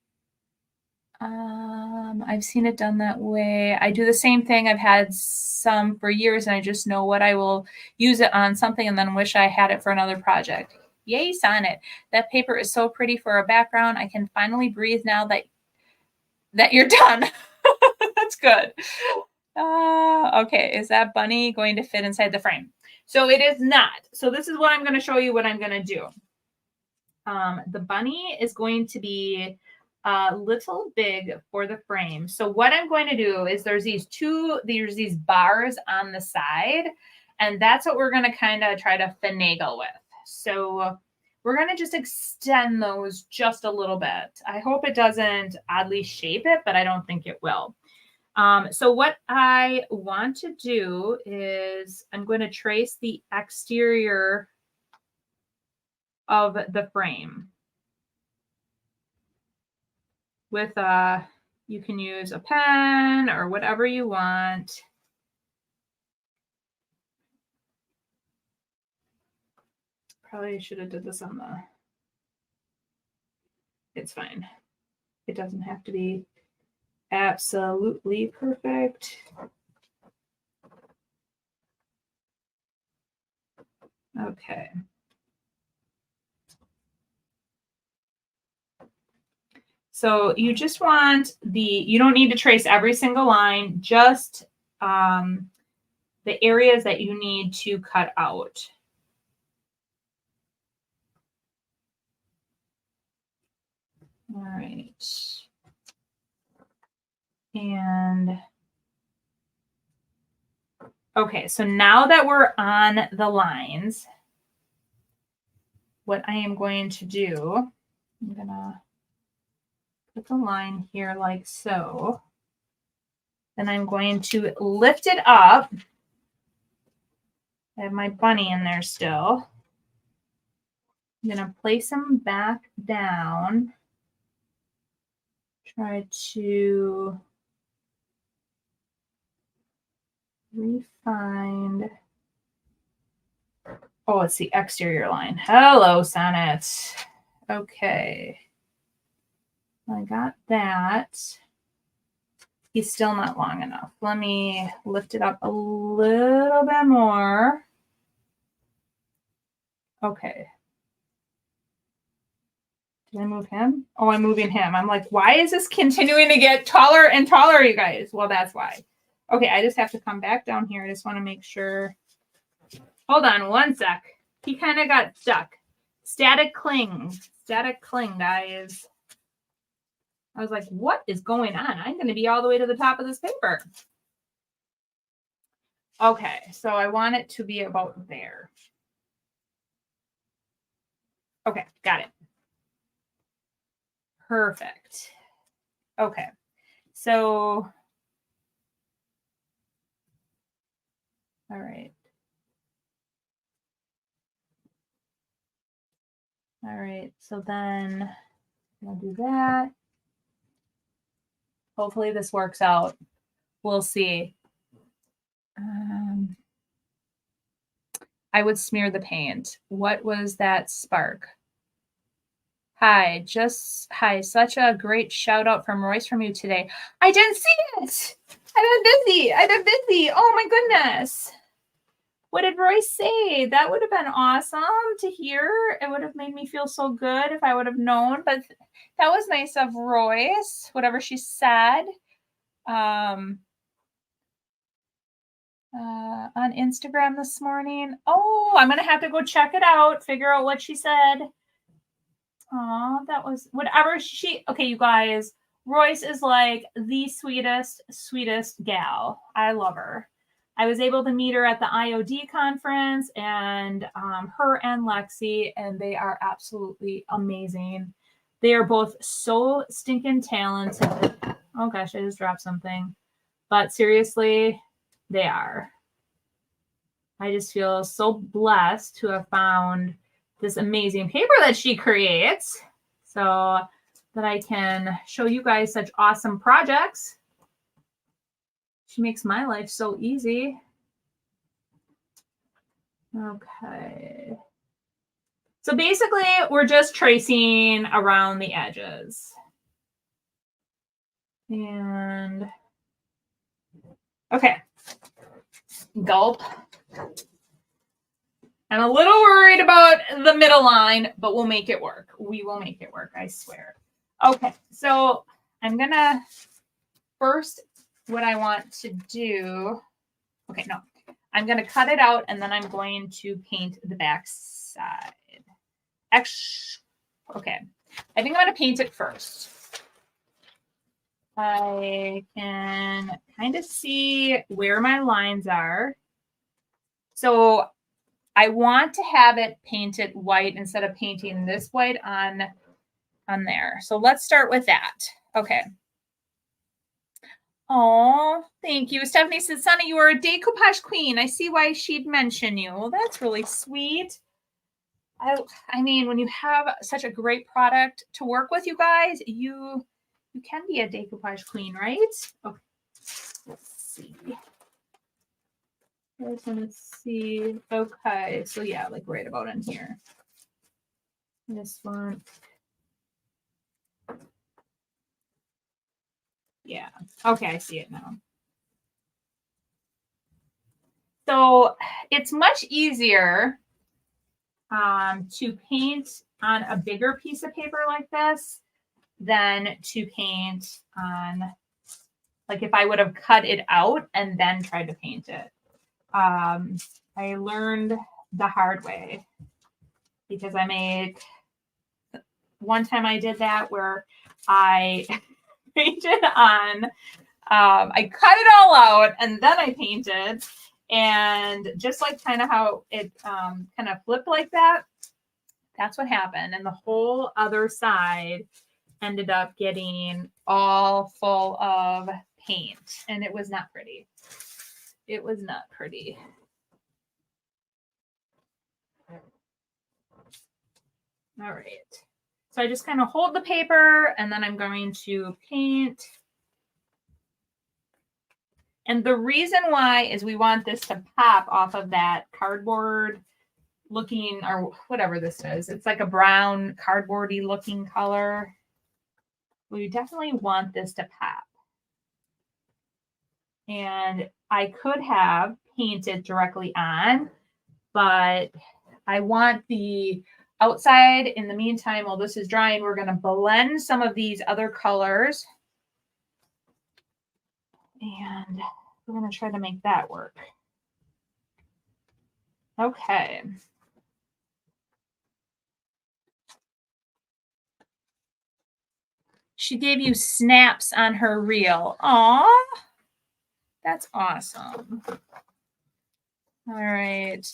I've seen it done that way. I do the same thing. I've had some for years, and I just know what I will use it on something and then wish I had it for another project. Yay, Sonnet. That paper is so pretty for a background. I can finally breathe now that you're done. That's good. Okay, is that bunny going to fit inside the frame? So it is not. So this is what I'm going to show you what I'm going to do. The bunny is going to be a little big for the frame. So what I'm going to do is there's these bars on the side, and that's what we're going to kind of try to finagle with. So we're going to just extend those just a little bit. I hope it doesn't oddly shape it, but I don't think it will. So what I want to do is I'm going to trace the exterior of the frame with you can use a pen or whatever you want. Probably should have did this on the, it's fine. It doesn't have to be absolutely perfect. Okay. So you just want you don't need to trace every single line, just the areas that you need to cut out. All right. And okay, so now that we're on the lines, what I am going to do, I'm gonna put the line here like so. Then I'm going to lift it up. I have my bunny in there still. I'm going to place him back down. Try to refine. Oh, it's the exterior line. Hello, Sonnet. Okay. I got that. He's still not long enough. Let me lift it up a little bit more. Okay. Did I move him? Oh, I'm moving him. I'm like, why is this continuing to get taller and taller, you guys? Well, that's why. Okay, I just have to come back down here. I just want to make sure. Hold on one sec. He kind of got stuck. Static cling. Static cling, guys. I was like, what is going on? I'm going to be all the way to the top of this paper. Okay, so I want it to be about there. Okay, got it. Perfect. Okay, so, all right. All right, so then I'll do that. Hopefully this works out. We'll see. I would smear the paint. What was that spark? Hi, such a great shout out from Royce from you today. I didn't see it. I've been busy. Oh my goodness. What did Royce say? That would have been awesome to hear. It would have made me feel so good if I would have known, but that was nice of Royce, whatever she said. On Instagram this morning. Oh, I'm going to have to go check it out, figure out what she said. Oh, that was whatever she, okay, you guys, Royce is like the sweetest gal. I love her. I was able to meet her at the IOD conference, and her and Lexi, and they are absolutely amazing. They are both so stinking talented. Oh gosh, I just dropped something. But seriously, they are. I just feel so blessed to have found this amazing paper that she creates so that I can show you guys such awesome projects. She makes my life so easy. Okay. So basically, we're just tracing around the edges. And okay. Gulp. I'm a little worried about the middle line, but we'll make it work. We will make it work, I swear. Okay, so I'm going to first, what I want to do, okay, no, I'm going to cut it out, and then I'm going to paint the back side. Okay, I think I'm going to paint it first. I can kind of see where my lines are. So I want to have it painted white instead of painting this white on there. So let's start with that. Okay. Oh, thank you. Stephanie says, Sunny, you are a decoupage queen. I see why she'd mention you. Well, that's really sweet. I mean, when you have such a great product to work with, you guys, you can be a decoupage queen, right? Okay. Let's see. I just want to see. Okay, so yeah, like right about in here. This one. Yeah. Okay, I see it now. So it's much easier to paint on a bigger piece of paper like this than to paint on, like if I would have cut it out and then tried to paint it. I learned the hard way because I made, one time I did that where I painted on, I cut it all out and then I painted, and just like kind of how it kind of flipped like that, that's what happened. And the whole other side ended up getting all full of paint, and it was not pretty. It was not pretty. All right. So I just kind of hold the paper and then I'm going to paint. And the reason why is we want this to pop off of that cardboard looking, or whatever this is. It's like a brown cardboardy looking color. We definitely want this to pop. And I could have painted directly on, but I want the outside. In the meantime, while this is drying, we're going to blend some of these other colors. And we're going to try to make that work. Okay. She gave you snaps on her reel. Aw, that's awesome. All right.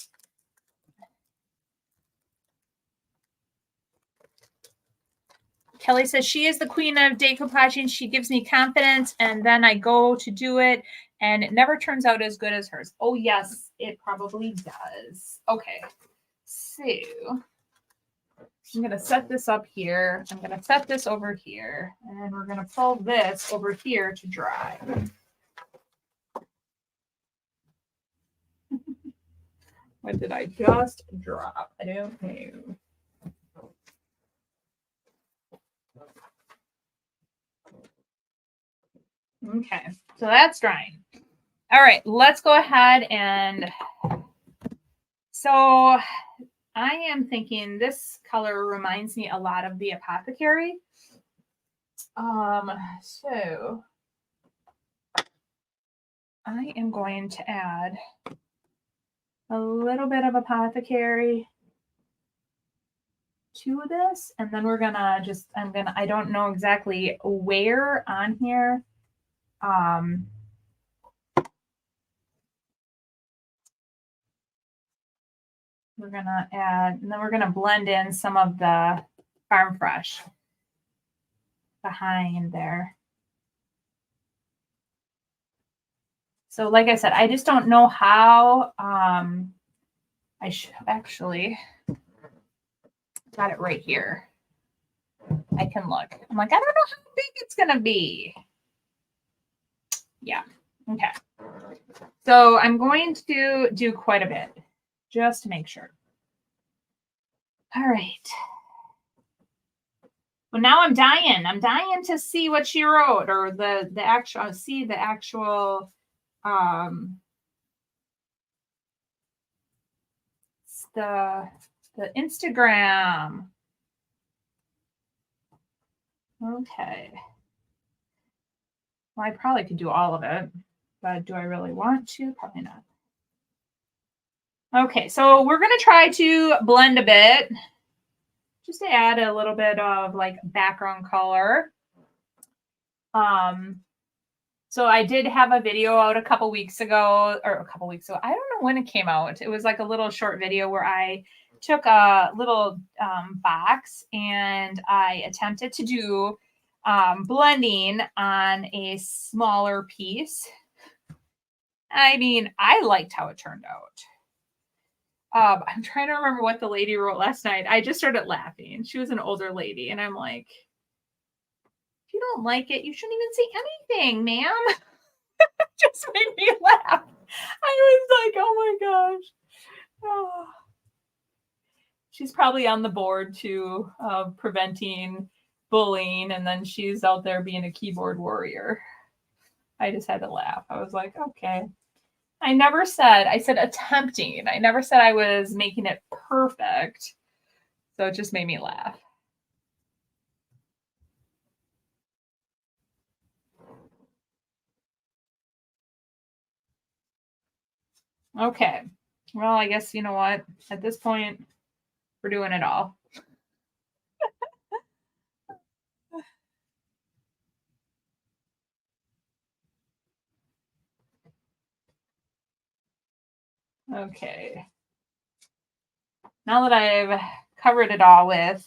Kelly says she is the queen of decoupaging. She gives me confidence, and then I go to do it, and it never turns out as good as hers. Oh, yes, it probably does. Okay, so I'm going to set this up here. I'm going to set this over here, and we're going to pull this over here to dry. What did I just drop? I don't know. Okay, so that's drying. All right, let's go ahead and so I am thinking this color reminds me a lot of the Apothecary. So I am going to add a little bit of Apothecary to this, and then we're gonna just, I don't know exactly where on here. We're gonna add, and then we're gonna blend in some of the Farm Fresh behind there. So like I said, I just don't know how, I should actually got it right here. I can look. I'm like, I don't know how big it's gonna be. Yeah, okay. So I'm going to do quite a bit just to make sure. All right. Well, now I'm dying. I'm dying to see what she wrote, or the actual, see the actual, the Instagram. Okay. Well, I probably could do all of it, but do I really want to? Probably not. Okay, so we're going to try to blend a bit just to add a little bit of like background color. So I did have a video out a couple weeks ago. I don't know when it came out. It was like a little short video where I took a little box and I attempted to do blending on a smaller piece. I mean, I liked how it turned out. I'm trying to remember what the lady wrote last night. I just started laughing. She was an older lady, and I'm like, if you don't like it, you shouldn't even say anything, ma'am. Just made me laugh. I was like, oh my gosh. Oh. She's probably on the board too of preventing bullying, and then she's out there being a keyboard warrior. I just had to laugh. I was like, okay. I said attempting. I never said I was making it perfect. So it just made me laugh. Okay. Well, I guess, you know what? At this point, we're doing it all. Okay. Now that I've covered it all with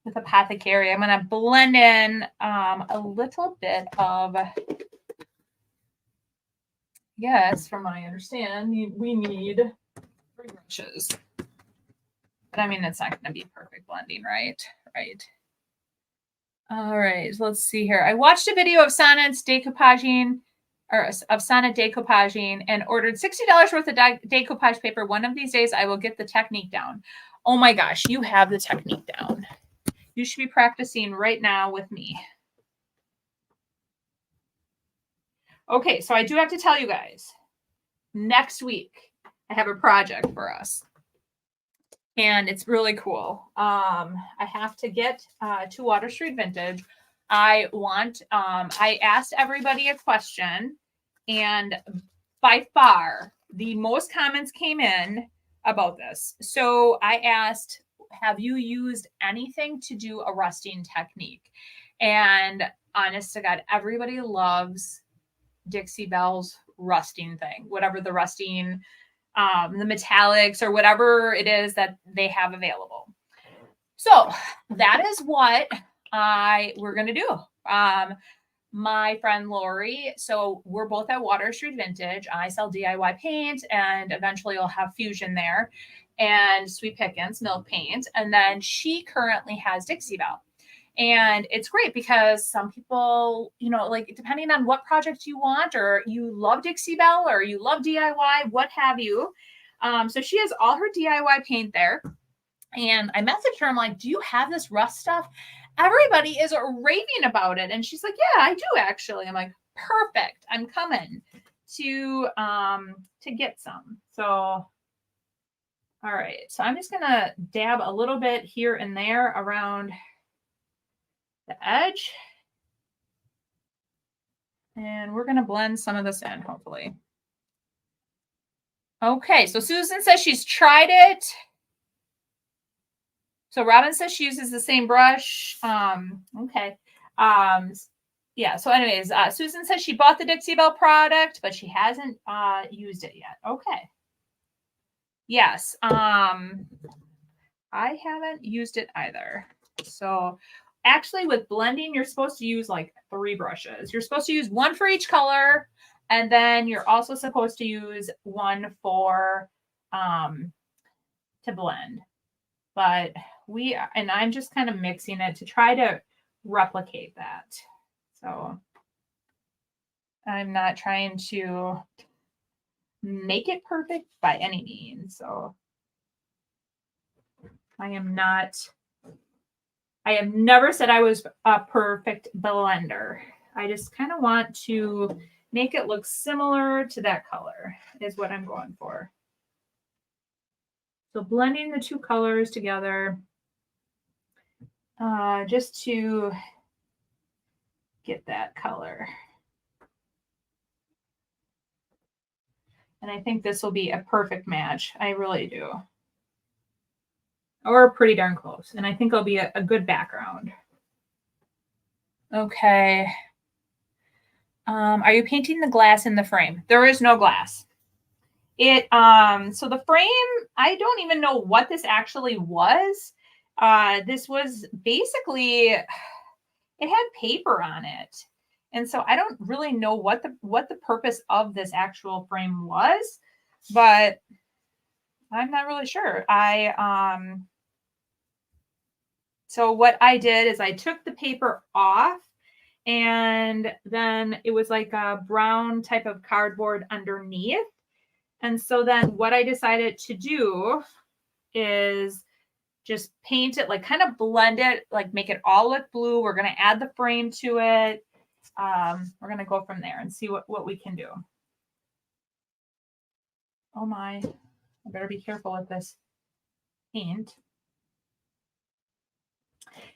with Apothecary. I'm going to blend in a little bit of, yes, from what I understand, we need 3 brushes. But I mean, it's not going to be perfect blending, right? Right. All right, so let's see here. I watched a video of Sonnet's decoupaging, or of Sonnet decoupaging, and ordered $60 worth of decoupage paper. One of these days, I will get the technique down. Oh my gosh, you have the technique down. You should be practicing right now with me. Okay, so I do have to tell you guys, next week, I have a project for us. And it's really cool. I have to get to Water Street Vintage. I asked everybody a question, and by far the most comments came in about this. So I asked, have you used anything to do a rusting technique? And honest to God, everybody loves Dixie Belle's rusting thing, whatever the rusting, the metallics or whatever it is that they have available. So that is what we're going to do. My friend Lori, so we're both at Water Street Vintage. I sell DIY paint, and eventually I'll have Fusion there, and Sweet Pickens milk paint. And then she currently has Dixie Belle. And it's great because some people, you know, like depending on what project you want, or you love Dixie Belle or you love DIY, what have you. So she has all her DIY paint there. And I messaged her, I'm like, do you have this rust stuff? Everybody is raving about it. And she's like, yeah, I do actually. I'm like, perfect. I'm coming to get some. So, all right. So I'm just going to dab a little bit here and there around the edge. And we're going to blend some of this in, hopefully. Okay, so Susan says she's tried it. So Robin says she uses the same brush. Okay. Yeah, so anyways, Susan says she bought the Dixie Belle product, but she hasn't used it yet. Okay. Yes. I haven't used it either. So actually with blending, you're supposed to use like 3 brushes. You're supposed to use 1 for each color, and then you're also supposed to use 1 for to blend. But I'm just kind of mixing it to try to replicate that. So I'm not trying to make it perfect by any means. So I have never said I was a perfect blender. I just kind of want to make it look similar to that color is what I'm going for. So blending the 2 colors together just to get that color. And I think this will be a perfect match. I really do. Or pretty darn close. And I think it'll be a good background. Okay. Are you painting the glass in the frame? There is no glass. So the frame, I don't even know what this actually was. This was basically, it had paper on it. And so I don't really know what the purpose of this actual frame was, but I'm not really sure. So what I did is I took the paper off, and then it was like a brown type of cardboard underneath. And so then what I decided to do is just paint it, like kind of blend it, like make it all look blue. We're going to add the frame to it. We're going to go from there and see what we can do. Oh my, I better be careful with this paint.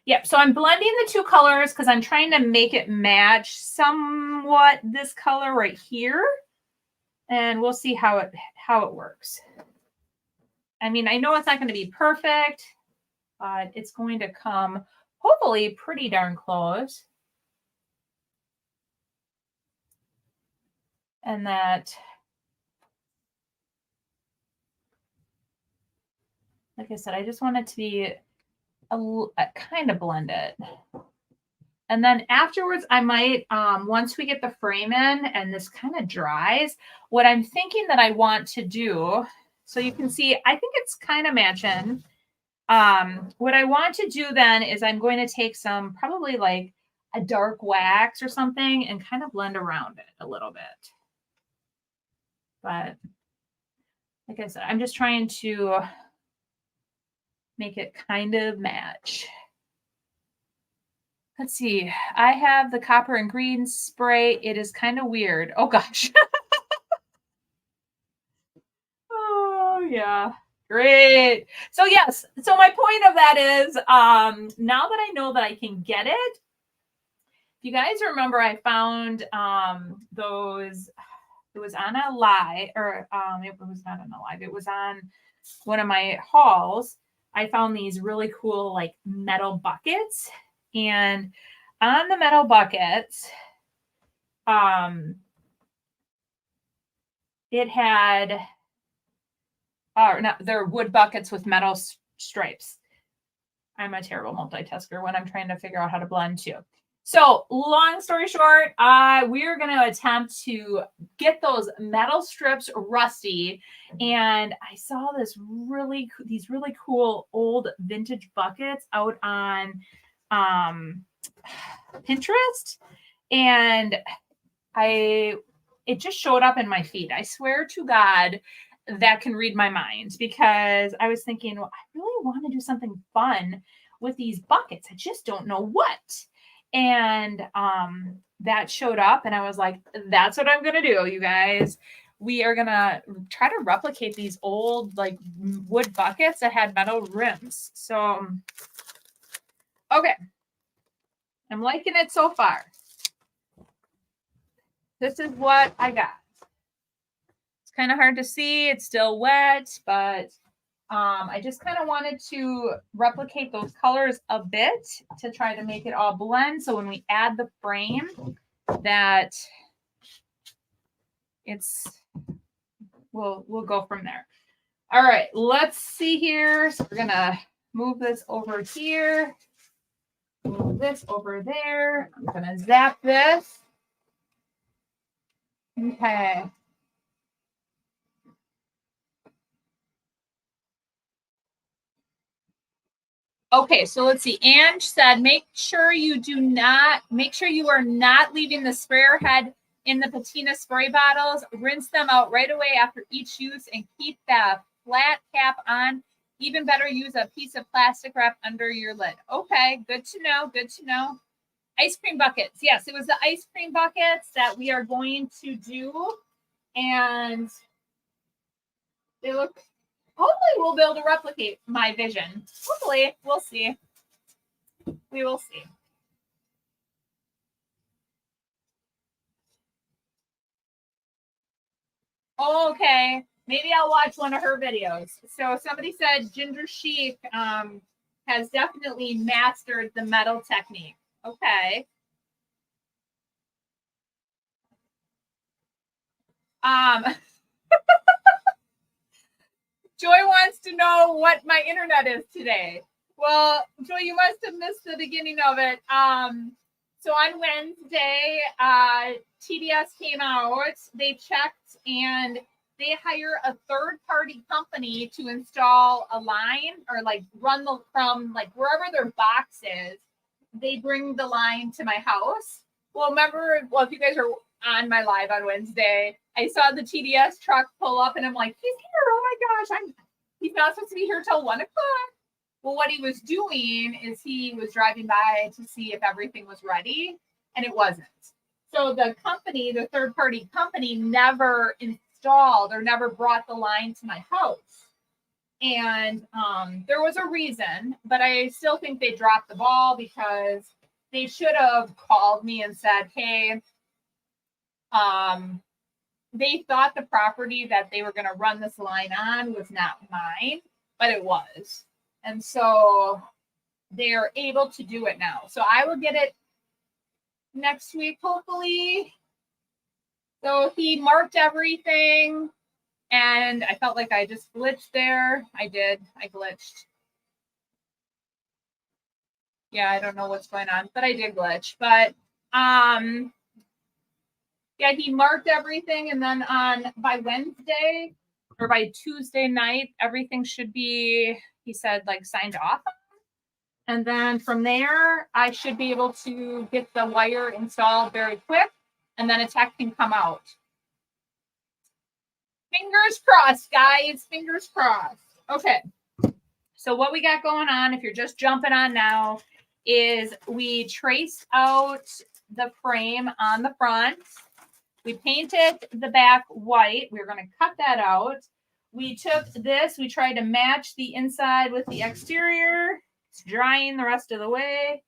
Yep, so I'm blending the 2 colors because I'm trying to make it match somewhat this color right here. And we'll see how it works. I mean, I know it's not going to be perfect, but it's going to come hopefully pretty darn close. And that, like I said, I just want it to be kind of blend it. And then afterwards, I might, once we get the frame in and this kind of dries, what I'm thinking that I want to do, so you can see, I think it's kind of matching. What I want to do then is I'm going to take some, probably like a dark wax or something, and kind of blend around it a little bit. But like I said, I'm just trying to make it kind of match. Let's see. I have the copper and green spray. It is kind of weird. Oh gosh. Oh yeah. Great. So yes. So my point of that is, now that I know that I can get it, if you guys remember, I found those. It was on a live, or it was not on a live. It was on one of my hauls. I found these really cool like metal buckets, and on the metal buckets, it had, no, they're wood buckets with metal stripes. I'm a terrible multitasker when I'm trying to figure out how to blend too. So long story short, we're going to attempt to get those metal strips rusty. And I saw these really cool old vintage buckets out on Pinterest. And it just showed up in my feed. I swear to God, that can read my mind, because I was thinking, well, I really want to do something fun with these buckets. I just don't know what. And that showed up, and I was like, that's what I'm going to do, you guys. We are going to try to replicate these old like wood buckets that had metal rims. So, okay. I'm liking it so far. This is what I got. It's kind of hard to see. It's still wet, but I just kind of wanted to replicate those colors a bit to try to make it all blend. So when we add the frame, that we'll go from there. All right, let's see here. So we're gonna move this over here, move this over there. I'm gonna zap this. Okay. Okay, so let's see. Ange said, make sure you are not leaving the sprayer head in the patina spray bottles. Rinse them out right away after each use and keep the flat cap on. Even better, use a piece of plastic wrap under your lid. Okay, good to know. Good to know. Ice cream buckets. Yes, it was the ice cream buckets that we are going to do. And they look, hopefully we'll be able to replicate my vision. Hopefully, we'll see. We will see. Okay, maybe I'll watch one of her videos. So somebody said Ginger Chic has definitely mastered the metal technique. Okay. Joy wants to know what my internet is today. Well, Joy, you must have missed the beginning of it. So on Wednesday, TDS came out, they checked, and they hire a third-party company to install a line, or like run from like wherever their box is, they bring the line to my house. Well, if you guys are on my live on Wednesday, I saw the TDS truck pull up, and I'm like, he's here. Oh my gosh, he's not supposed to be here till 1 o'clock. Well, what he was doing is he was driving by to see if everything was ready, and it wasn't. So the company, the third-party company, never installed or never brought the line to my house. And there was a reason, but I still think they dropped the ball, because they should have called me and said, hey, they thought the property that they were going to run this line on was not mine, but it was. And so they're able to do it now. So I will get it next week, hopefully. So he marked everything, and I felt like I just glitched there. I did. I glitched. Yeah, I don't know what's going on, but I did glitch. But yeah, he marked everything, and then by Wednesday or by Tuesday night, everything should be, he said, like signed off. And then from there, I should be able to get the wire installed very quick, and then a tech can come out. Fingers crossed, guys. Fingers crossed. Okay. So what we got going on, if you're just jumping on now, is we traced out the frame on the front. We painted the back white. We're going to cut that out. We took this. We tried to match the inside with the exterior. It's drying the rest of the way.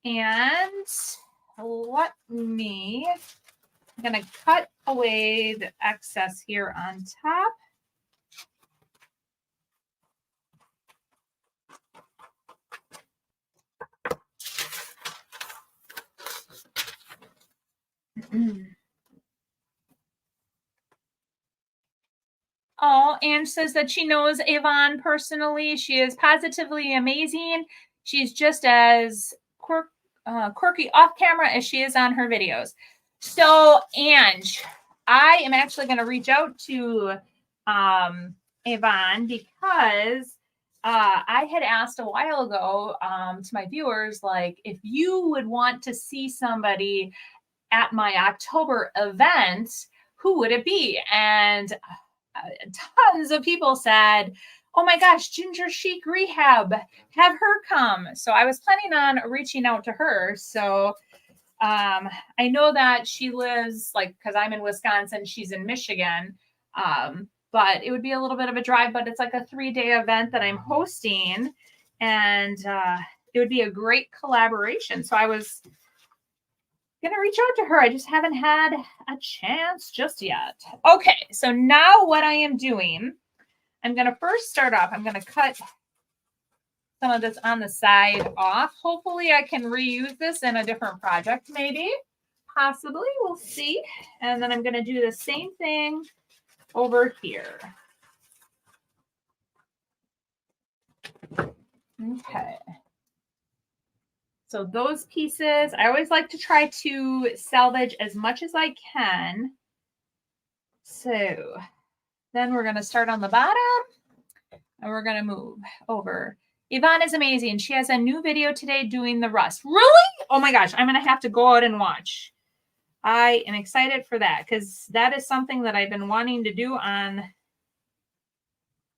And let me, I'm going to cut away the excess here on top. Oh, Ange says that she knows Avon personally. She is positively amazing. She's just as quirky off camera as she is on her videos. So, Ange, I am actually going to reach out to Avon because I had asked a while ago to my viewers, like, if you would want to see somebody at my October event, who would it be? And tons of people said, oh my gosh, Ginger Chic Rehab, have her come. So I was planning on reaching out to her. So I know that she lives, like, because I'm in Wisconsin, she's in Michigan. But it would be a little bit of a drive, but it's like a 3-day event that I'm hosting. And it would be a great collaboration. So I was going to reach out to her. I just haven't had a chance just yet. Okay, so now what I am doing, I'm going to first start off. I'm going to cut some of this on the side off. Hopefully I can reuse this in a different project, maybe. Possibly, we'll see. And then I'm going to do the same thing over here. Okay. So those pieces, I always like to try to salvage as much as I can. So then we're going to start on the bottom and we're going to move over. Yvonne is amazing. She has a new video today doing the rust. Really? Oh my gosh, I'm going to have to go out and watch. I am excited for that because that is something that I've been wanting to do on.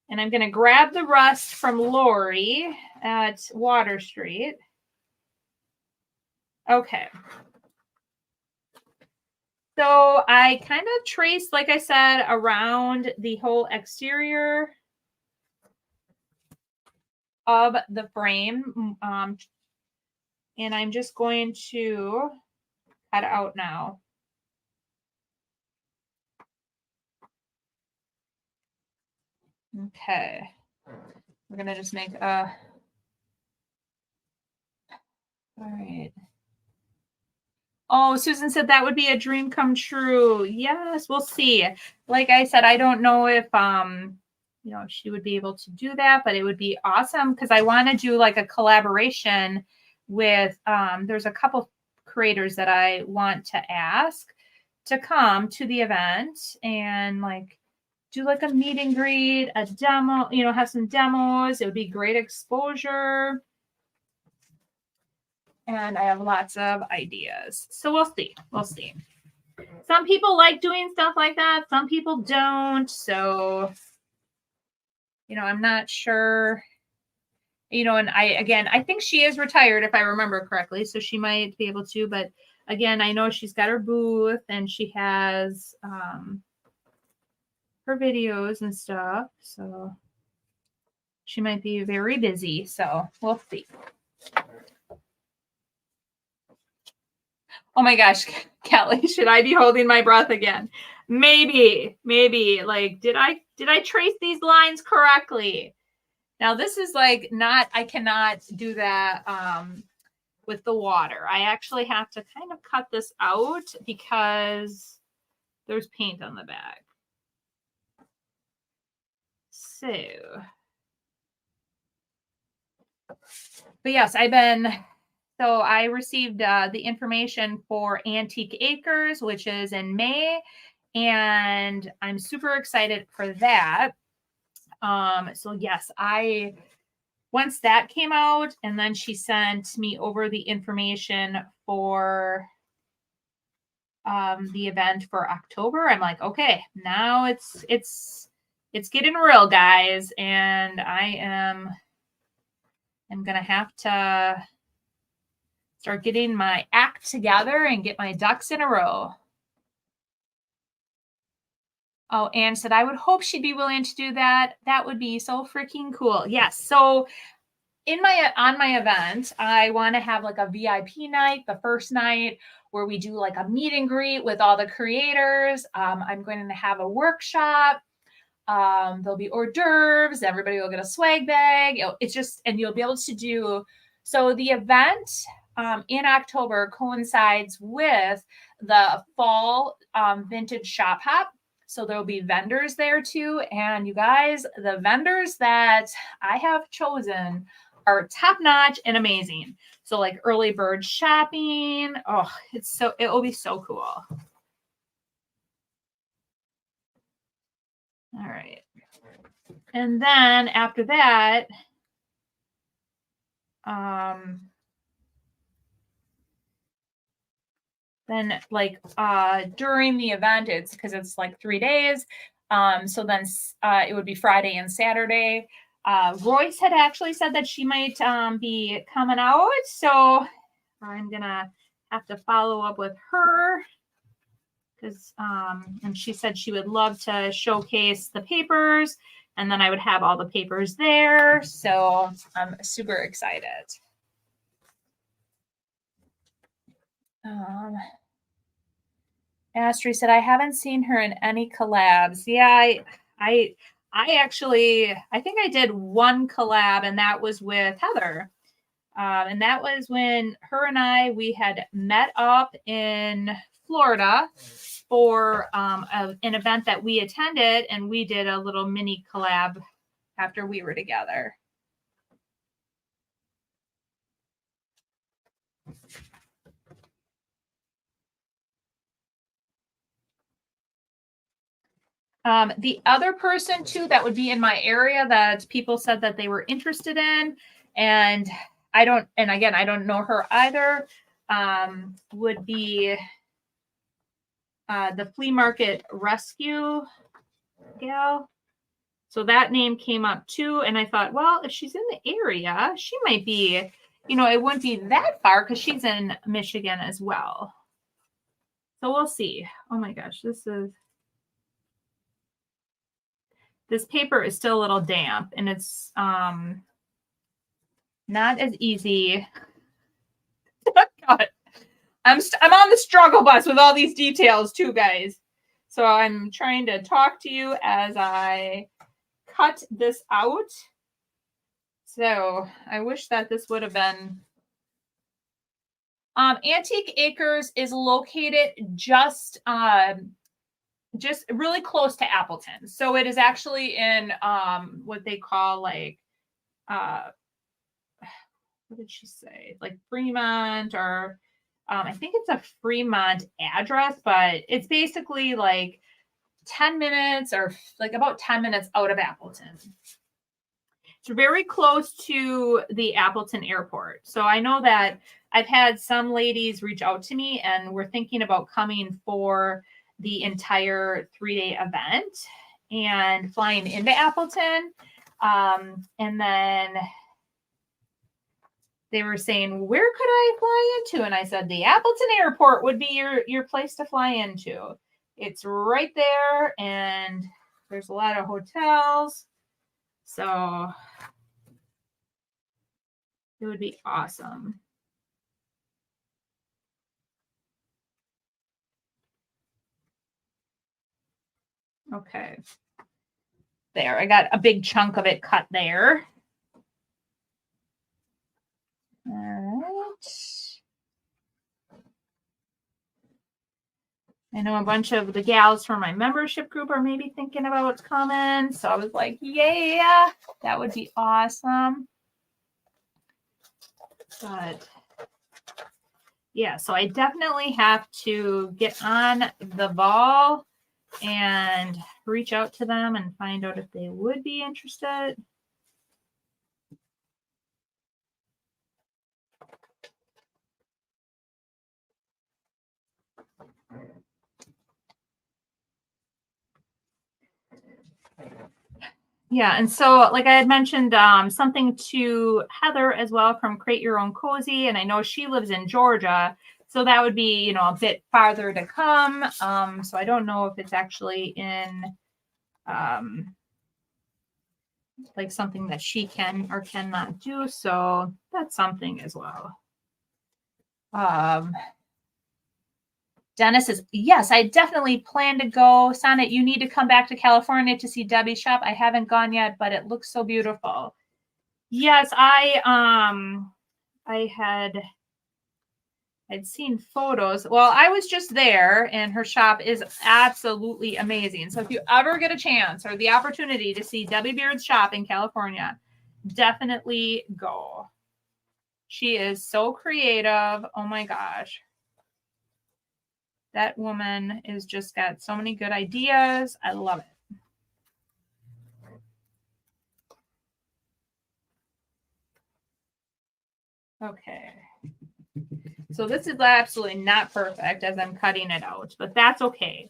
And I'm going to grab the rust from Lori at Water Street. Okay. So I kind of traced, like I said, around the whole exterior of the frame. And I'm just going to cut out now. Okay. We're going to just make a, all right. Oh, Susan said that would be a dream come true. Yes, we'll see. Like I said, I don't know if, you know, she would be able to do that, but it would be awesome because I want to do like a collaboration with, there's a couple creators that I want to ask to come to the event and like do like a meet and greet, a demo, you know, have some demos. It would be great exposure. And I have lots of ideas. So we'll see. We'll see. Some people like doing stuff like that. Some people don't. So, you know, I'm not sure. You know, and I think she is retired if I remember correctly. So she might be able to. But again, I know she's got her booth and she has her videos and stuff. So she might be very busy. So we'll see. Oh my gosh, Kelly, should I be holding my breath again? Maybe, like, did I trace these lines correctly? Now this is like not, I cannot do that with the water. I actually have to kind of cut this out because there's paint on the back. So, but yes, I've been So I received the information for Antique Acres, which is in May, and I'm super excited for that. So yes, once that came out, and then she sent me over the information for the event for October. I'm like, okay, now it's getting real, guys, and I'm gonna have to start getting my act together and get my ducks in a row. Oh, Anne said, I would hope she'd be willing to do that. That would be so freaking cool. Yes. So on my event, I want to have like a VIP night, the first night where we do like a meet and greet with all the creators. I'm going to have a workshop. There'll be hors d'oeuvres. Everybody will get a swag bag. It's just, and you'll be able to do. So the event in October coincides with the fall vintage shop hop. So there'll be vendors there too. And you guys, the vendors that I have chosen are top notch and amazing. So like early bird shopping. Oh, it will be so cool. All right. And then after that, then like during the event, it's because it's like 3 days. So then it would be Friday and Saturday. Royce had actually said that she might be coming out. So I'm gonna have to follow up with her because and she said she would love to showcase the papers, and then I would have all the papers there. So I'm super excited. Astrid said, I haven't seen her in any collabs. Yeah, I actually, I think I did one collab, and that was with Heather. And that was when her and we had met up in Florida for an event that we attended, and we did a little mini collab after we were together. The other person too that would be in my area that people said that they were interested in, and I don't know her either, would be the flea market rescue gal. So that name came up too, and I thought, well, if she's in the area, she might be, it wouldn't be that far because she's in Michigan as well. So we'll see. Oh my gosh, this paper is still a little damp, and it's not as easy. God. I'm on the struggle bus with all these details too, guys. So I'm trying to talk to you as I cut this out. So I wish that this would have been. Antique Acres is located just really close to Appleton. So it is actually in what they call like what did she say? Like Fremont, or I think it's a Fremont address, but it's basically like 10 minutes or like about 10 minutes out of Appleton. It's very close to the Appleton airport. So I know that I've had some ladies reach out to me, and we're thinking about coming for the entire 3-day event and flying into Appleton. And then they were saying, where could I fly into? And I said, the Appleton airport would be your place to fly into. It's right there, and there's a lot of hotels. So it would be awesome. Okay. There, I got a big chunk of it cut there. All right. I know a bunch of the gals from my membership group are maybe thinking about what's coming. So I was like, yeah, that would be awesome. But Yeah, so I definitely have to get on the ball and reach out to them and find out if they would be interested. Yeah, and so like I had mentioned something to Heather as well from Create Your Own Cozy, and I know she lives in Georgia, so that would be, you know, a bit farther to come. So I don't know if it's actually in um, like something that she can or cannot do. So that's something as well. Um, Dennis says, yes, I definitely plan to go. Sonnet, you need to come back to California to see Debbie's shop. I haven't gone yet, but it looks so beautiful. Yes, I had I'd seen photos. Well, I was just there and her shop is absolutely amazing. So if you ever get a chance or the opportunity to see Debbie Beard's shop in California, definitely go. She is so creative. Oh my gosh. That woman is just got so many good ideas. I love it. Okay. So this is absolutely not perfect as I'm cutting it out, but that's okay.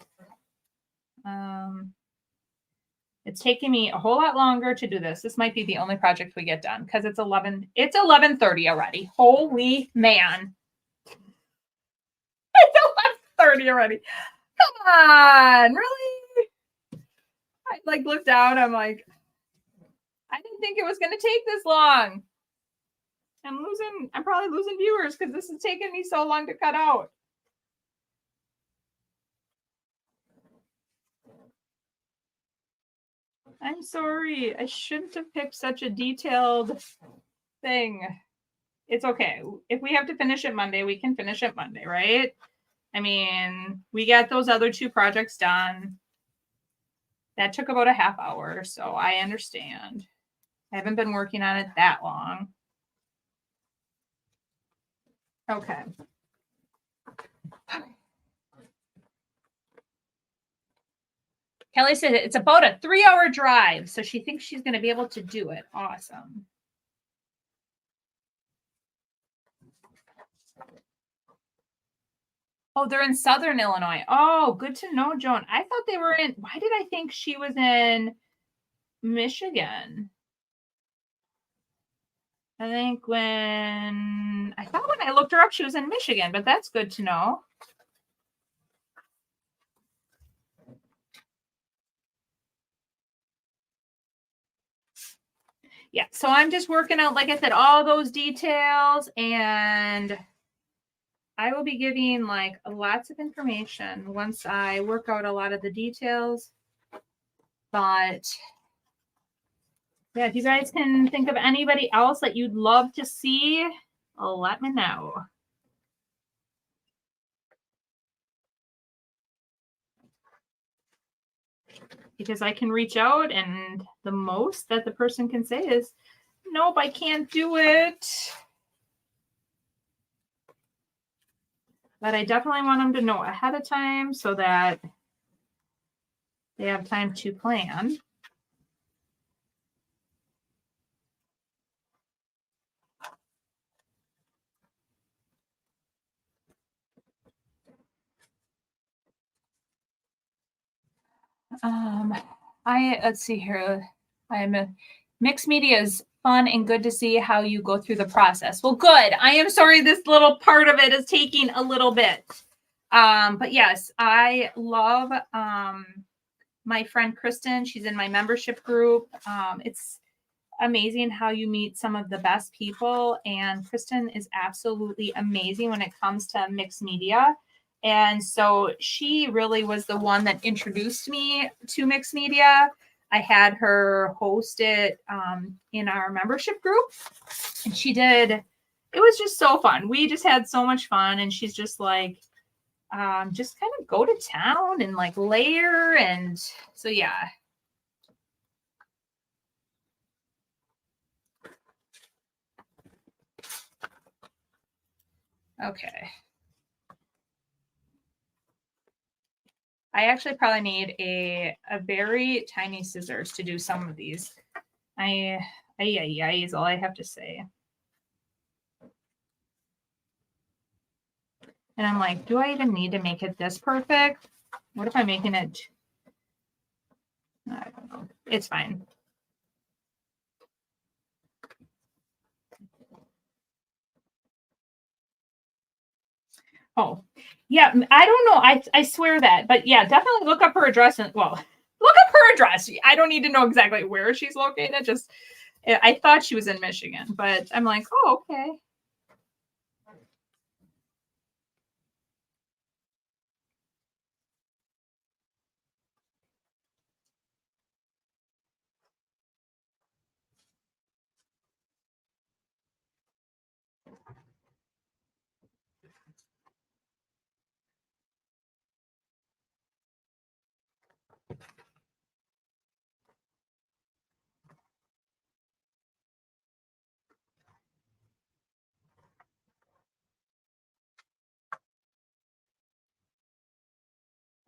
It's taking me a whole lot longer to do this. This might be the only project we get done because it's 11:30 already. Holy man. It's 11:30 already. Come on, really? I like looked down. I'm like, I didn't think it was going to take this long. I'm probably losing viewers because this is taking me so long to cut out. I'm sorry. I shouldn't have picked such a detailed thing. It's okay. If we have to finish it Monday, we can finish it Monday, right? I mean, we got those other two projects done. That took about a half hour, so I understand. I haven't been working on it that long. Okay. Kelly said it's about a 3-hour drive, so she thinks she's going to be able to do it. Awesome. Oh, they're in Southern Illinois. Oh, good to know, Joan. I thought they were in, why did I think she was in Michigan? I think when I looked her up, she was in Michigan, but that's good to know. Yeah, so I'm just working out, like I said, all those details, and I will be giving like lots of information once I work out a lot of the details. But yeah, if you guys can think of anybody else that you'd love to see, let me know. Because I can reach out, and the most that the person can say is, nope, I can't do it. But I definitely want them to know ahead of time so that they have time to plan. Let's see here. Mixed media is fun and good to see how you go through the process. Well, good. I am sorry this little part of it is taking a little bit. But yes, I love my friend Kristen. She's in my membership group. It's amazing how you meet some of the best people, and Kristen is absolutely amazing when it comes to mixed media. And so she really was the one that introduced me to mixed media. I had her host it in our membership group, and she did. It was just so fun. We just had so much fun, and she's just like, just kind of go to town and like layer. And so, yeah. Okay. I actually probably need a very tiny scissors to do some of these. Is all I have to say. And I'm like, do I even need to make it this perfect? What if I'm making it? I don't know. It's fine. Oh, yeah. I don't know. I swear that. But yeah, definitely look up her address. And well, look up her address. I don't need to know exactly where she's located. Just, I thought she was in Michigan, but I'm like, oh, okay.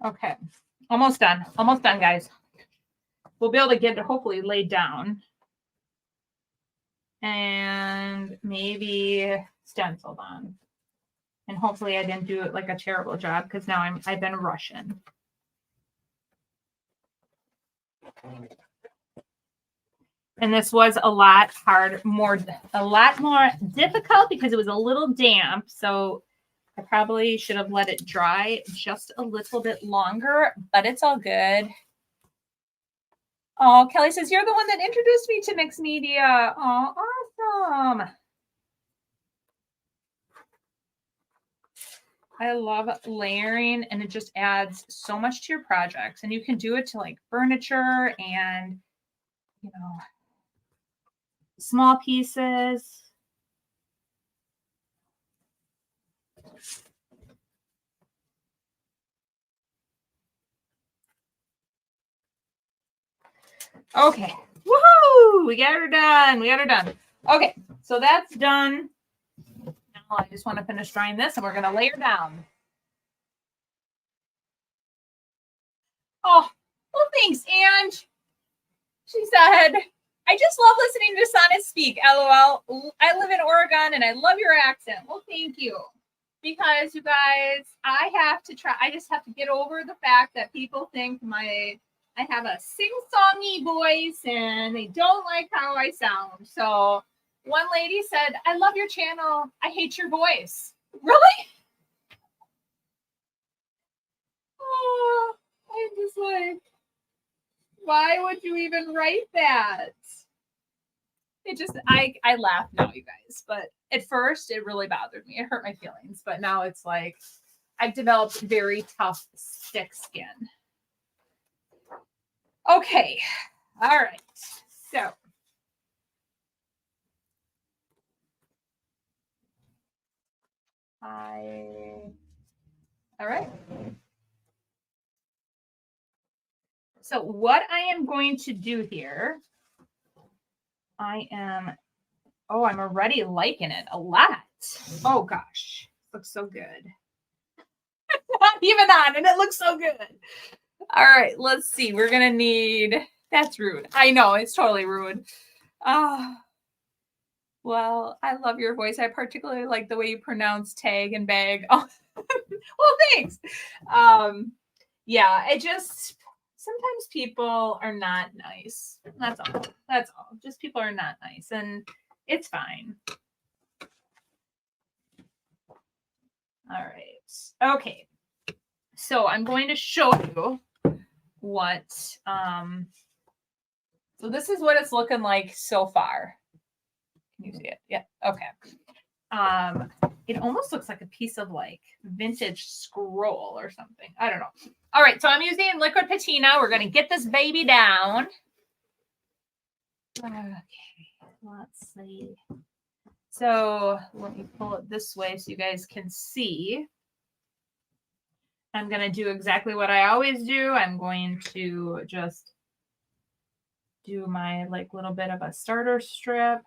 Okay. Almost done. Almost done, guys. We'll be able to get it hopefully laid down. And maybe stenciled on. And hopefully I didn't do it like a terrible job because now I've been rushing. And this was a lot more difficult because it was a little damp. So I probably should have let it dry just a little bit longer, but it's all good. Oh, Kelly says, you're the one that introduced me to mixed media. Oh, awesome. I love layering, and it just adds so much to your projects. And you can do it to like furniture and, you know, small pieces. Okay. Woohoo! We got her done. We got her done. Okay. So that's done. Now I just want to finish drying this and we're going to lay her down. Oh, well, thanks, Ange. She said, I just love listening to Sonnet speak. LOL. I live in Oregon and I love your accent. Well, thank you. Because you guys, I just have to get over the fact that people think I have a sing-songy voice and they don't like how I sound. So one lady said, I love your channel. I hate your voice. Really? Oh, I'm just like, why would you even write that? It just, I laugh now, you guys. But at first, it really bothered me. It hurt my feelings. But now it's like, I've developed very tough stick skin. Okay. All right. So. All right. So what I am going to do here, I'm already liking it a lot. Oh gosh, looks so good. Not even on, and it looks so good. All right, let's see. We're gonna need. That's rude. I know it's totally rude. Well, I love your voice. I particularly like the way you pronounce tag and bag. Oh, well, thanks. Yeah, it just sometimes people are not nice. That's all. That's all. Just people are not nice, and it's fine. All right. Okay. So I'm going to show you what. So this is what it's looking like so far. Can you see it? Yeah. Okay. It almost looks like a piece of like vintage scroll or something. I don't know. All right, so I'm using liquid patina. We're going to get this baby down. Okay, let's see. So let me pull it this way so you guys can see. I'm going to do exactly what I always do. I'm going to just do my like little bit of a starter strip.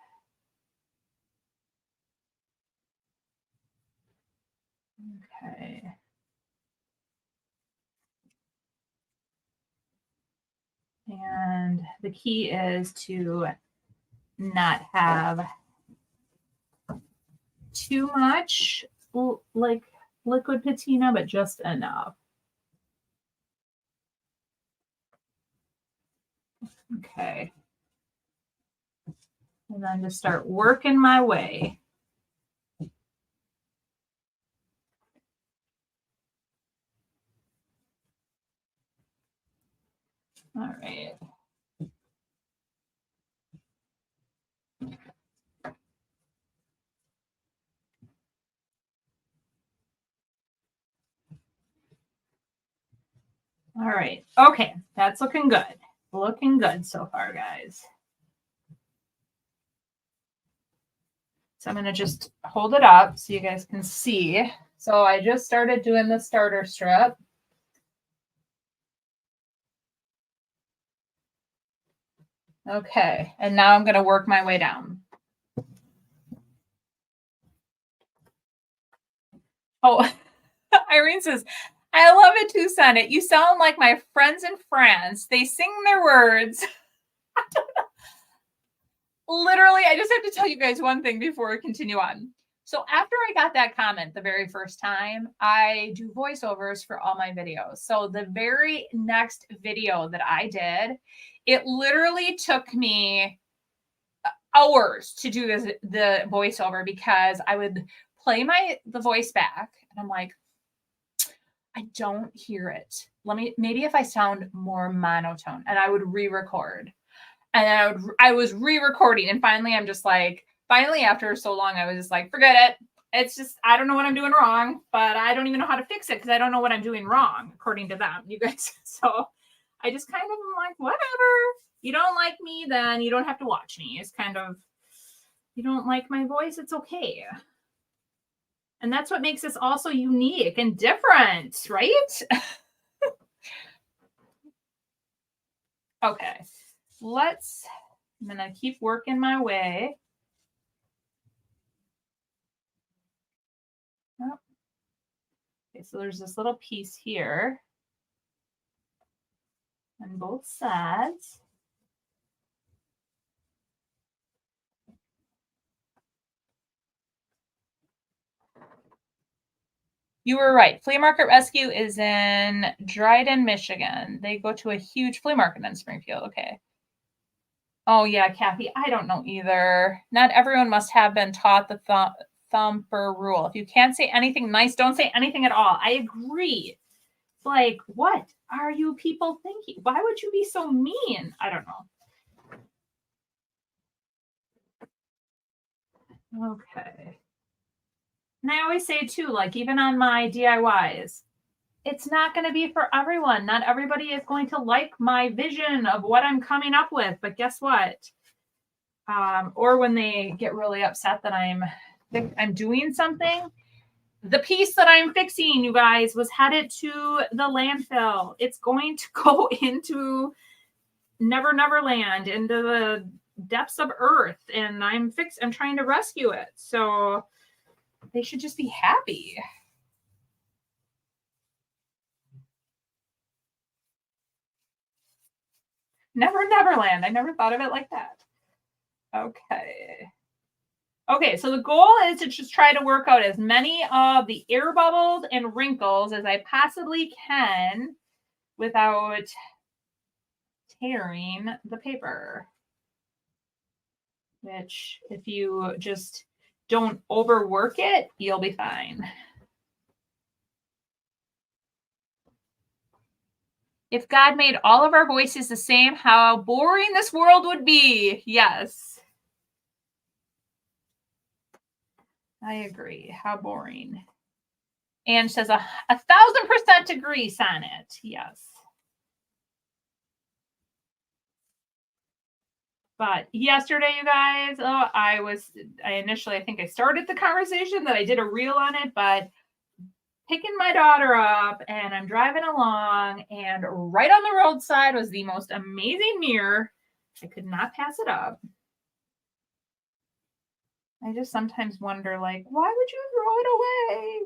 Okay. And the key is to not have too much like liquid patina, but just enough. Okay. And then just start working my way. All right. All right. Okay. That's looking good. Looking good so far, guys. So I'm going to just hold it up so you guys can see. So I just started doing the starter strip. Okay. And now I'm going to work my way down. Oh, Irene says, I love it too, Sonnet. You sound like my friends in France. They sing their words. Literally, I just have to tell you guys one thing before we continue on. So after I got that comment the very first time, I do voiceovers for all my videos. So the very next video that I did, it literally took me hours to do the voiceover because I would play the voice back and I'm like, I don't hear it. Maybe if I sound more monotone, and I would re-record. And I was re-recording, and finally after so long, I was just like, forget it. It's just, I don't know what I'm doing wrong, but I don't even know how to fix it because I don't know what I'm doing wrong, according to them, you guys. So I just kind of am like, whatever. You don't like me, then you don't have to watch me. It's kind of, you don't like my voice, it's okay. And that's what makes us also unique and different, right? Okay, I'm going to keep working my way. Oh. Okay, so there's this little piece here on both sides. You were right. Flea Market Rescue is in Dryden, Michigan. They go to a huge flea market in Springfield. Okay. Oh, yeah, Kathy. I don't know either. Not everyone must have been taught the thumper rule. If you can't say anything nice, don't say anything at all. I agree. Like, what are you people thinking? Why would you be so mean? I don't know. Okay. And I always say too, like even on my DIYs, it's not going to be for everyone. Not everybody is going to like my vision of what I'm coming up with. But guess what? Or when they get really upset that I'm doing something, the piece that I'm fixing, you guys, was headed to the landfill. It's going to go into Never Never Land, into the depths of earth, and I'm trying to rescue it. So they should just be happy. Never Neverland. I never thought of it like that. Okay. Okay, so the goal is to just try to work out as many of the air bubbles and wrinkles as I possibly can without tearing the paper. Which, if you just don't overwork it, you'll be fine. If God made all of our voices the same, how boring this world would be. Yes. I agree. How boring. Anne says 1,000% agree, Sonnet. Yes. But yesterday, you guys, I think I started the conversation that I did a reel on it, but picking my daughter up and I'm driving along, and right on the roadside was the most amazing mirror. I could not pass it up. I just sometimes wonder, like, why would you throw it away?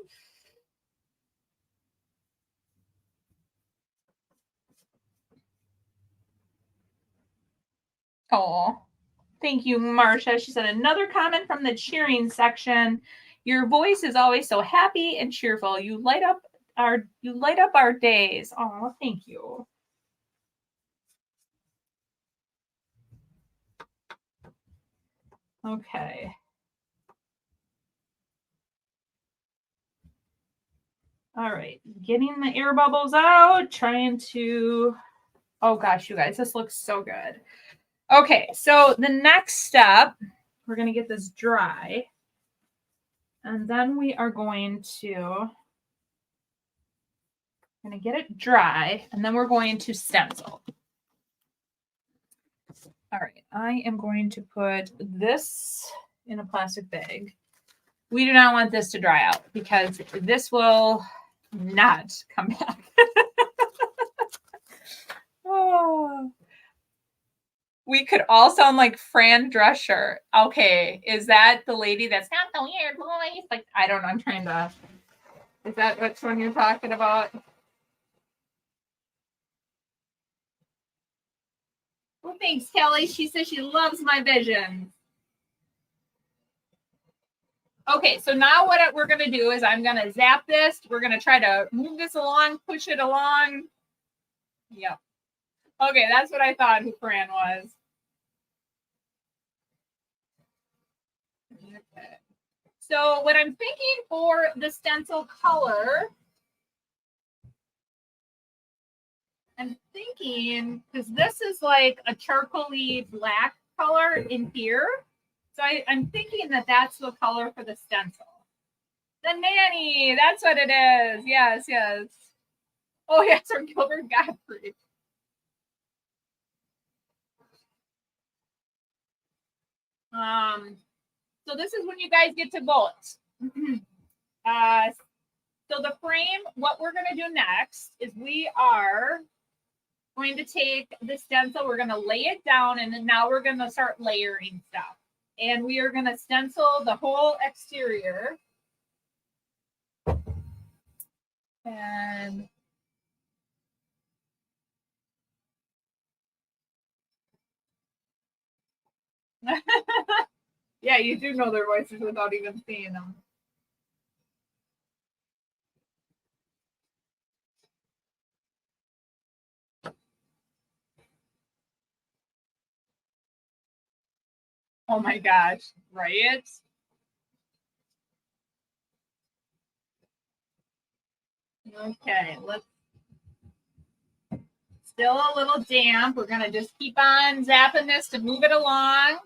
Oh, thank you, Marcia. She said another comment from the cheering section. Your voice is always so happy and cheerful. You light up our days. Oh, thank you. Okay. All right. Getting the air bubbles out, trying to, oh gosh, you guys, this looks so good. Okay, so the next step, we're going to get this dry. And then we are going to get it dry, and then we're going to stencil. All right, I am going to put this in a plastic bag. We do not want this to dry out because this will not come back. Oh. We could all sound like Fran Drescher. Okay, is that the lady that's not the weird voice? Like, I don't know. I'm trying to. Is that which one you're talking about? Well, thanks, Kelly. She says she loves my vision. Okay, so now what we're going to do is I'm going to zap this. We're going to try to move this along, push it along. Yep. Okay, that's what I thought who Fran was. Okay. So what I'm thinking for the stencil color, I'm thinking, because this is like a charcoaly black color in here. So I'm thinking that that's the color for the stencil. The nanny, that's what it is. Yes, yes. Oh, yes, or Gilbert Godfrey. So this is when you guys get to vote. So the frame, what we're going to do next is we are going to take the stencil, we're going to lay it down, and then now we're going to start layering stuff. And we are going to stencil the whole exterior. And yeah, you do know their voices without even seeing them. Oh my gosh, right? Okay, let's, still a little damp. We're going to just keep on zapping this to move it along.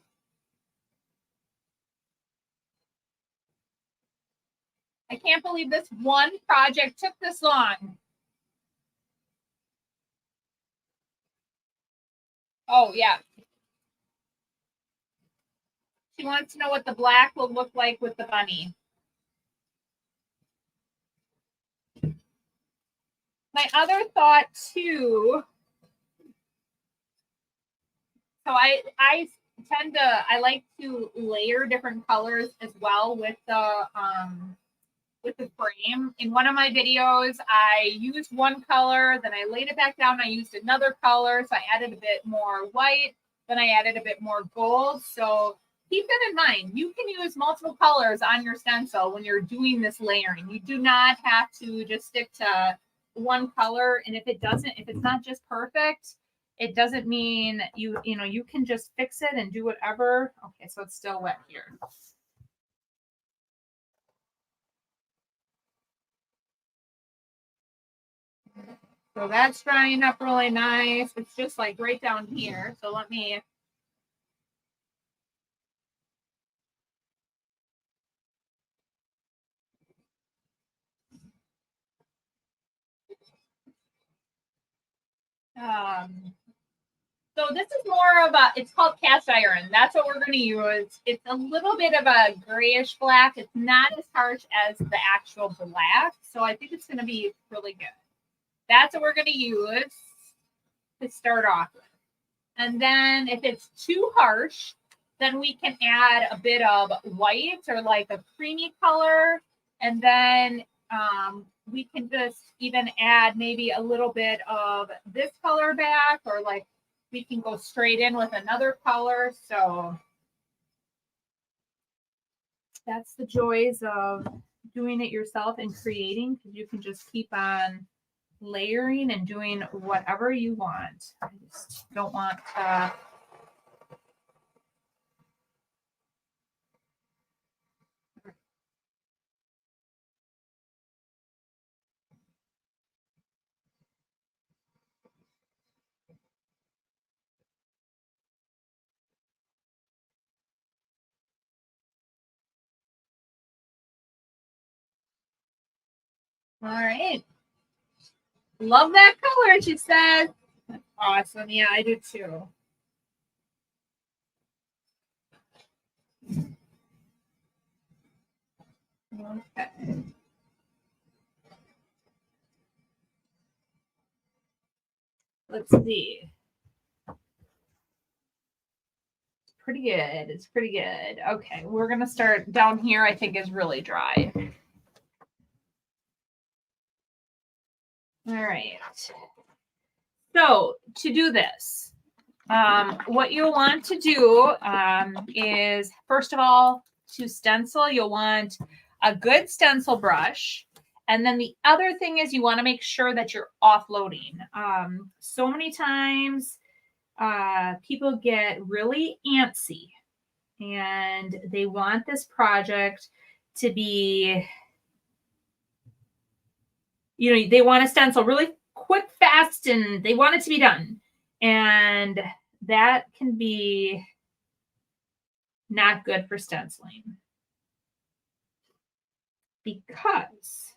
I can't believe this one project took this long. Oh, yeah. She wants to know what the black will look like with the bunny. My other thought too, so I tend to, I like to layer different colors as well with the frame. In one of my videos, I used one color, then I laid it back down, I used another color, so I added a bit more white, then I added a bit more gold. So keep that in mind. You can use multiple colors on your stencil when you're doing this layering. You do not have to just stick to one color. And if it's not just perfect, it doesn't mean you can just fix it and do whatever. Okay, so it's still wet here. So that's drying up really nice. It's just like right down here. So let me. So this is more of it's called cast iron. That's what we're going to use. It's a little bit of a grayish black. It's not as harsh as the actual black. So I think it's going to be really good. That's what we're going to use to start off with. And then if it's too harsh, then we can add a bit of white or like a creamy color. And then we can just even add maybe a little bit of this color back, or like we can go straight in with another color. So that's the joys of doing it yourself and creating, because you can just keep on layering and doing whatever you want. I just don't want to. All right. Love that color, she said. That's awesome. Yeah, I do too. Okay. Let's see. It's pretty good. It's pretty good. Okay, we're going to start down here, I think is really dry. All right. So to do this, what you'll want to do is, first of all, to stencil, you'll want a good stencil brush. And then the other thing is you want to make sure that you're offloading. So many times people get really antsy and they want this project to be, you know, they want to stencil really quick, fast, and they want it to be done. And that can be not good for stenciling, because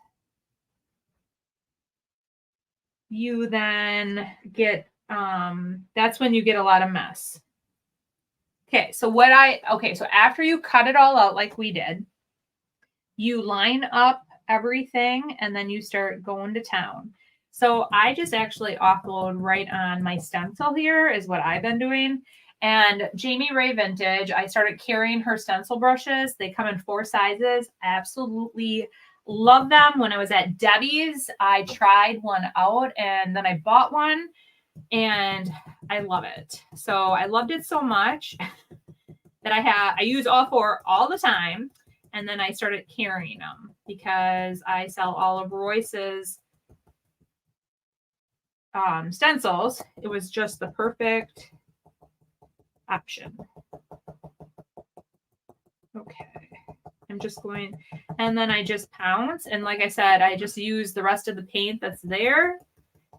you then get, that's when you get a lot of mess. Okay, so so after you cut it all out like we did, you line up everything and then you start going to town. So I just actually offload right on my stencil here is what I've been doing. And Jamie Ray Vintage, I started carrying her stencil brushes. They come in 4 sizes. Absolutely love them. When I was at Debbie's, I tried one out and then I bought one and I love it. So I loved it so much that I use all 4 all the time. And then I started carrying them because I sell all of Royce's stencils. It was just the perfect option. Okay. I'm just going, and then I just pounce. And like I said, I just use the rest of the paint that's there.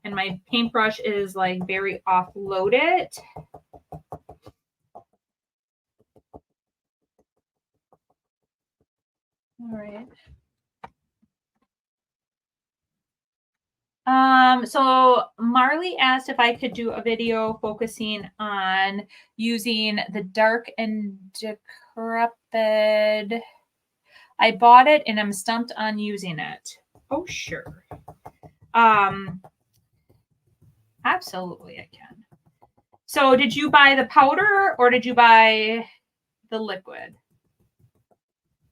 And my paintbrush is like very offloaded. All right. So Marley asked if I could do a video focusing on using the dark and decrepit. I bought it and I'm stumped on using it. Oh, sure. Absolutely I can. So did you buy the powder or did you buy the liquid?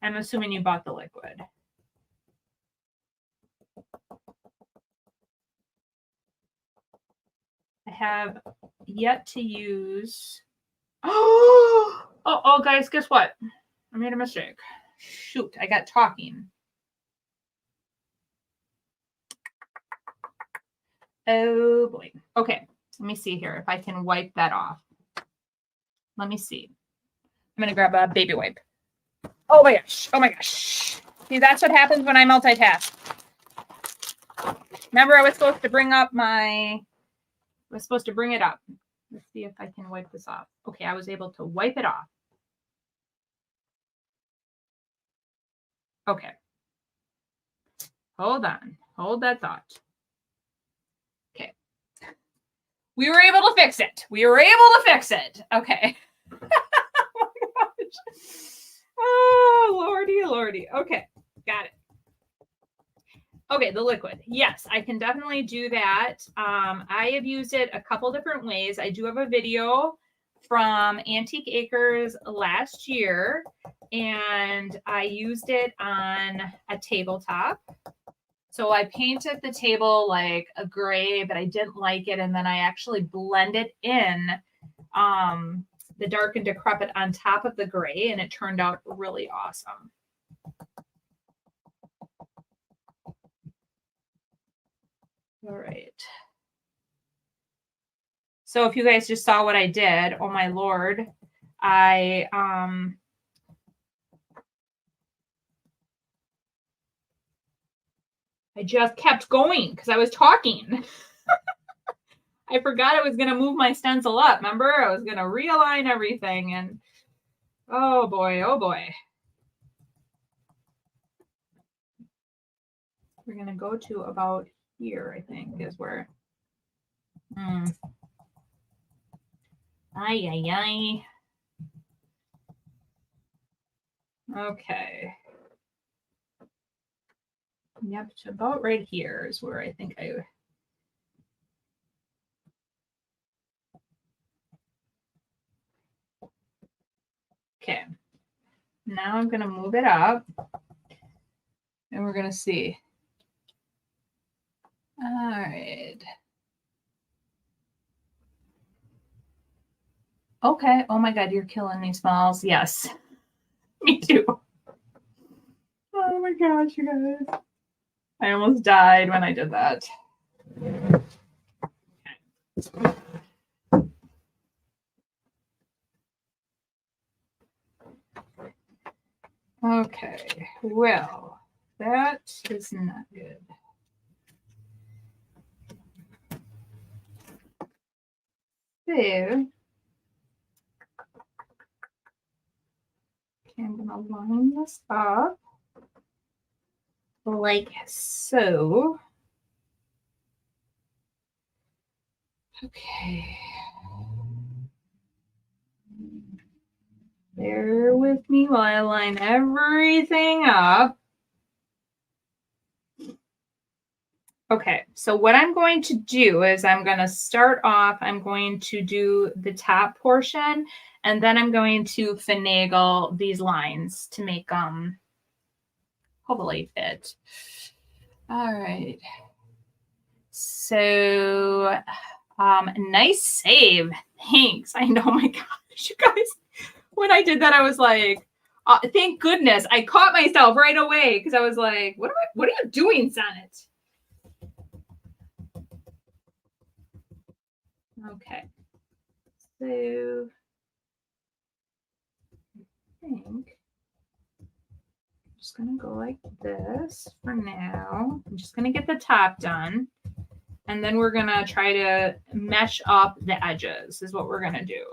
I'm assuming you bought the liquid. I have yet to use. Oh, guys, guess what? I made a mistake. Shoot, I got talking. Oh boy. Okay, let me see here if I can wipe that off. Let me see. I'm gonna grab a baby wipe. Oh my gosh. Oh my gosh. See, that's what happens when I multitask. Remember, I was supposed to bring up it up. Let's see if I can wipe this off. Okay, I was able to wipe it off. Okay. Hold on. Hold that thought. Okay. We were able to fix it. Okay. Oh my gosh. Oh, lordy, lordy. Okay, got it. Okay, the liquid. Yes, I can definitely do that. I have used it a couple different ways. I do have a video from Antique Acres last year, and I used it on a tabletop. So I painted the table like a gray, but I didn't like it. And then I actually blended in the dark and decrepit on top of the gray, and it turned out really awesome. All right. So if you guys just saw what I did, oh my Lord, I just kept going because I was talking. I forgot I was going to move my stencil up. Remember, I was going to realign everything, and oh boy, oh boy. We're going to go to about here, I think, is where. Ay, ay, ay. Okay. Yep, about right here is where I think I. Okay. Now I'm going to move it up, and we're going to see. All right. Okay. Oh my God, you're killing me, Smalls. Yes. Me too. Oh my gosh, you guys. I almost died when I did that. Okay. Well, that is not good. So, okay, I'm going to line this up like so. Okay. Bear with me while I line everything up. Okay, so what I'm going to do is I'm going to start off, I'm going to do the top portion, and then I'm going to finagle these lines to make them hopefully fit. All right. So, nice save. Thanks. I know, my gosh, you guys. When I did that, I was like, thank goodness I caught myself right away because I was like, what are you doing, Sonnet? Okay. So I think I'm just going to go like this for now. I'm just going to get the top done. And then we're going to try to mesh up the edges is what we're going to do.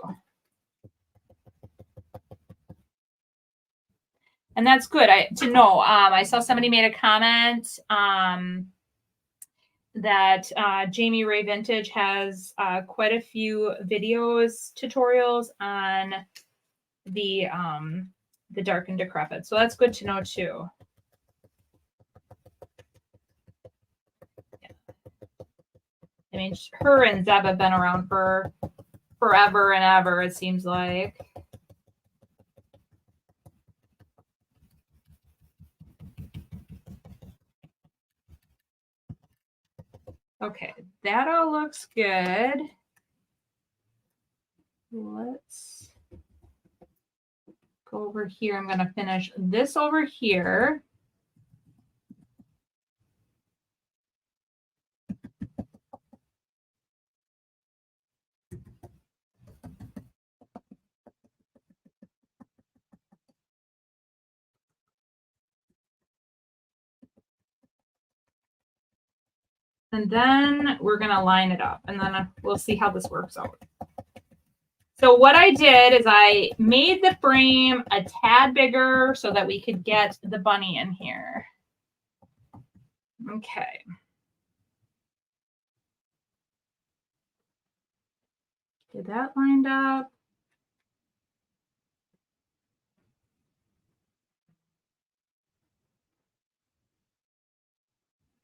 And that's good to know. I saw somebody made a comment that Jamie Ray Vintage has quite a few videos, tutorials on the dark and decrepit. So that's good to know too. I mean, her and Zeb have been around for forever and ever, it seems like. Okay, that all looks good. Let's go over here. I'm going to finish this over here. And then we're going to line it up, and then we'll see how this works out. So what I did is I made the frame a tad bigger so that we could get the bunny in here. Okay. Get that lined up.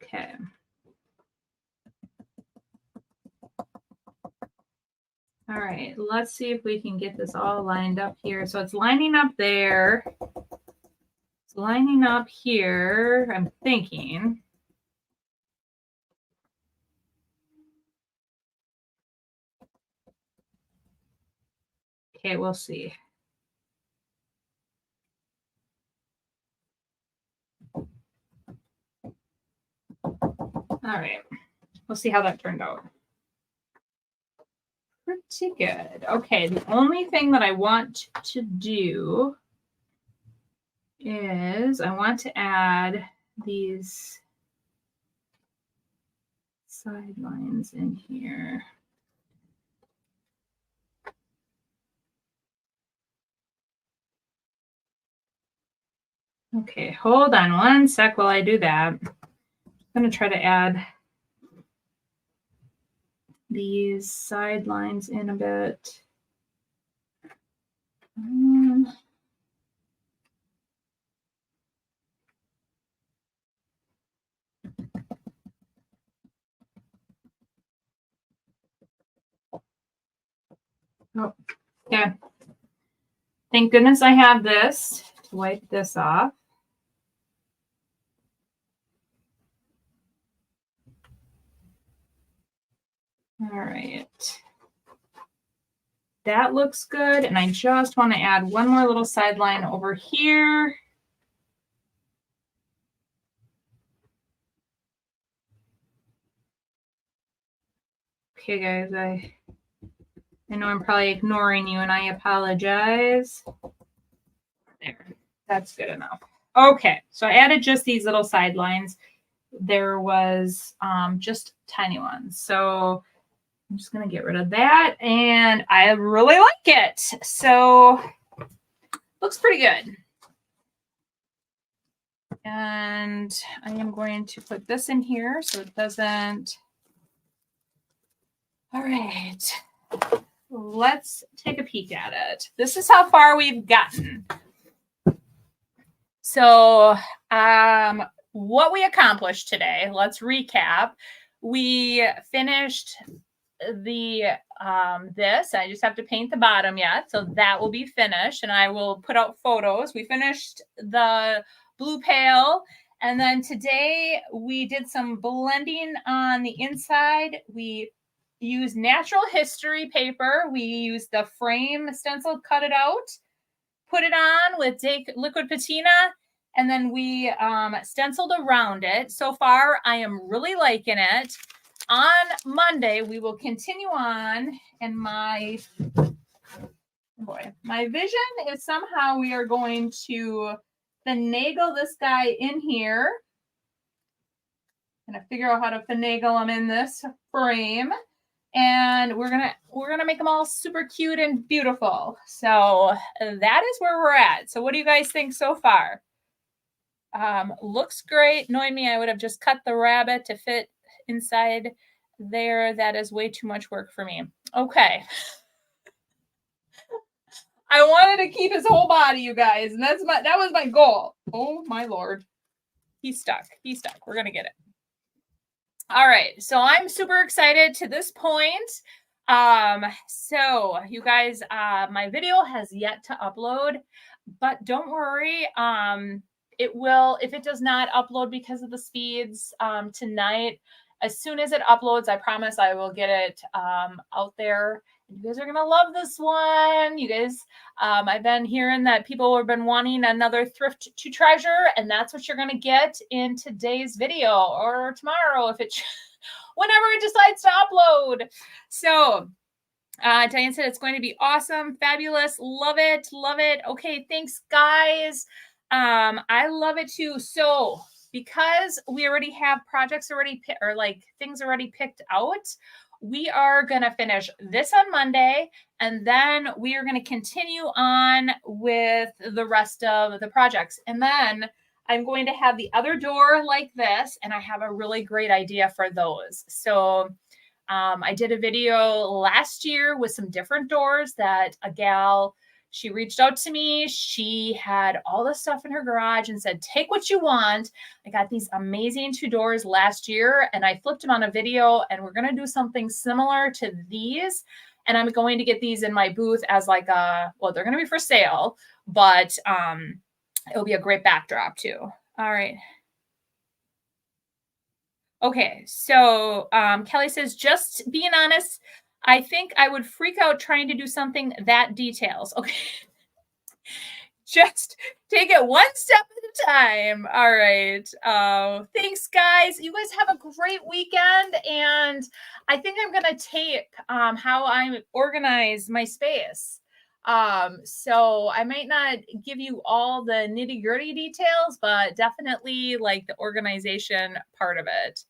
Okay. All right, let's see if we can get this all lined up here. So it's lining up there. It's lining up here, I'm thinking. Okay, we'll see. All right, we'll see how that turned out. Pretty good. Okay, the only thing that I want to do is I want to add these sidelines in here. Okay, hold on one sec while I do that. I'm going to try to add these sidelines in a bit. Oh, yeah. Thank goodness I have this to wipe this off. All right. That looks good. And I just want to add one more little sideline over here. Okay, guys, I know I'm probably ignoring you and I apologize. There, that's good enough. Okay, so I added just these little sidelines. There was just tiny ones. So I'm just going to get rid of that. And I really like it. So looks pretty good. And I am going to put this in here so it doesn't. All right. Let's take a peek at it. This is how far we've gotten. So what we accomplished today, let's recap. We finished the this. I just have to paint the bottom yet. So that will be finished and I will put out photos. We finished the blue pail. And then today we did some blending on the inside. We used natural history paper. We used the frame stencil, cut it out, put it on with liquid patina, and then we stenciled around it. So far, I am really liking it. On Monday, we will continue on, and my vision is somehow we are going to finagle this guy in here. I'm gonna figure out how to finagle him in this frame. And we're gonna make them all super cute and beautiful. So that is where we're at. So what do you guys think so far? Looks great. Knowing me, I would have just cut the rabbit to fit inside there. That is way too much work for me. Okay. I wanted to keep his whole body, you guys, and that was my goal. Oh my Lord. He's stuck. We're gonna get it. All right, so I'm super excited to this point. So you guys, my video has yet to upload, but don't worry. It will, if it does not upload because of the speeds tonight, as soon as it uploads, I promise I will get it out there. You guys are going to love this one. You guys, I've been hearing that people have been wanting another thrift to treasure, and that's what you're going to get in today's video or tomorrow if it, whenever it decides to upload. So Diane said it's going to be awesome, fabulous, love it, love it. Okay, thanks, guys. I love it too. So because we already have projects already or like things already picked out, we are going to finish this on Monday, and then we are going to continue on with the rest of the projects. And then I'm going to have the other door like this, and I have a really great idea for those. So I did a video last year with some different doors that a gal, she reached out to me. She had all this stuff in her garage and said, take what you want. I got these amazing 2 doors last year and I flipped them on a video, and we're going to do something similar to these. And I'm going to get these in my booth as like well, they're going to be for sale, but it'll be a great backdrop too. All right. Okay, so Kelly says, just being honest, I think I would freak out trying to do something that details. Okay. Just take it one step at a time. All right. Thanks, guys. You guys have a great weekend. And I think I'm going to tape how I organize my space. So I might not give you all the nitty gritty details, but definitely like the organization part of it.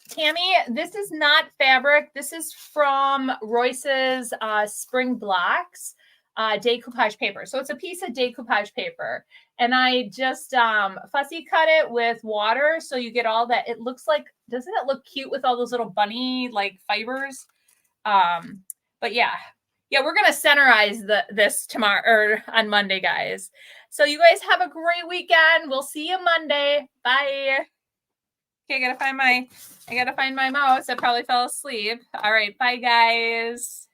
Tammy, this is not fabric. This is from Royce's Spring Blocks decoupage paper. So it's a piece of decoupage paper. And I just fussy cut it with water. So you get all that. It looks like, doesn't it look cute with all those little bunny like fibers? But yeah. Yeah, we're gonna centerize this tomorrow or on Monday, guys. So you guys have a great weekend. We'll see you Monday. Bye. Okay, I gotta find my mouse. I probably fell asleep. All right, bye guys.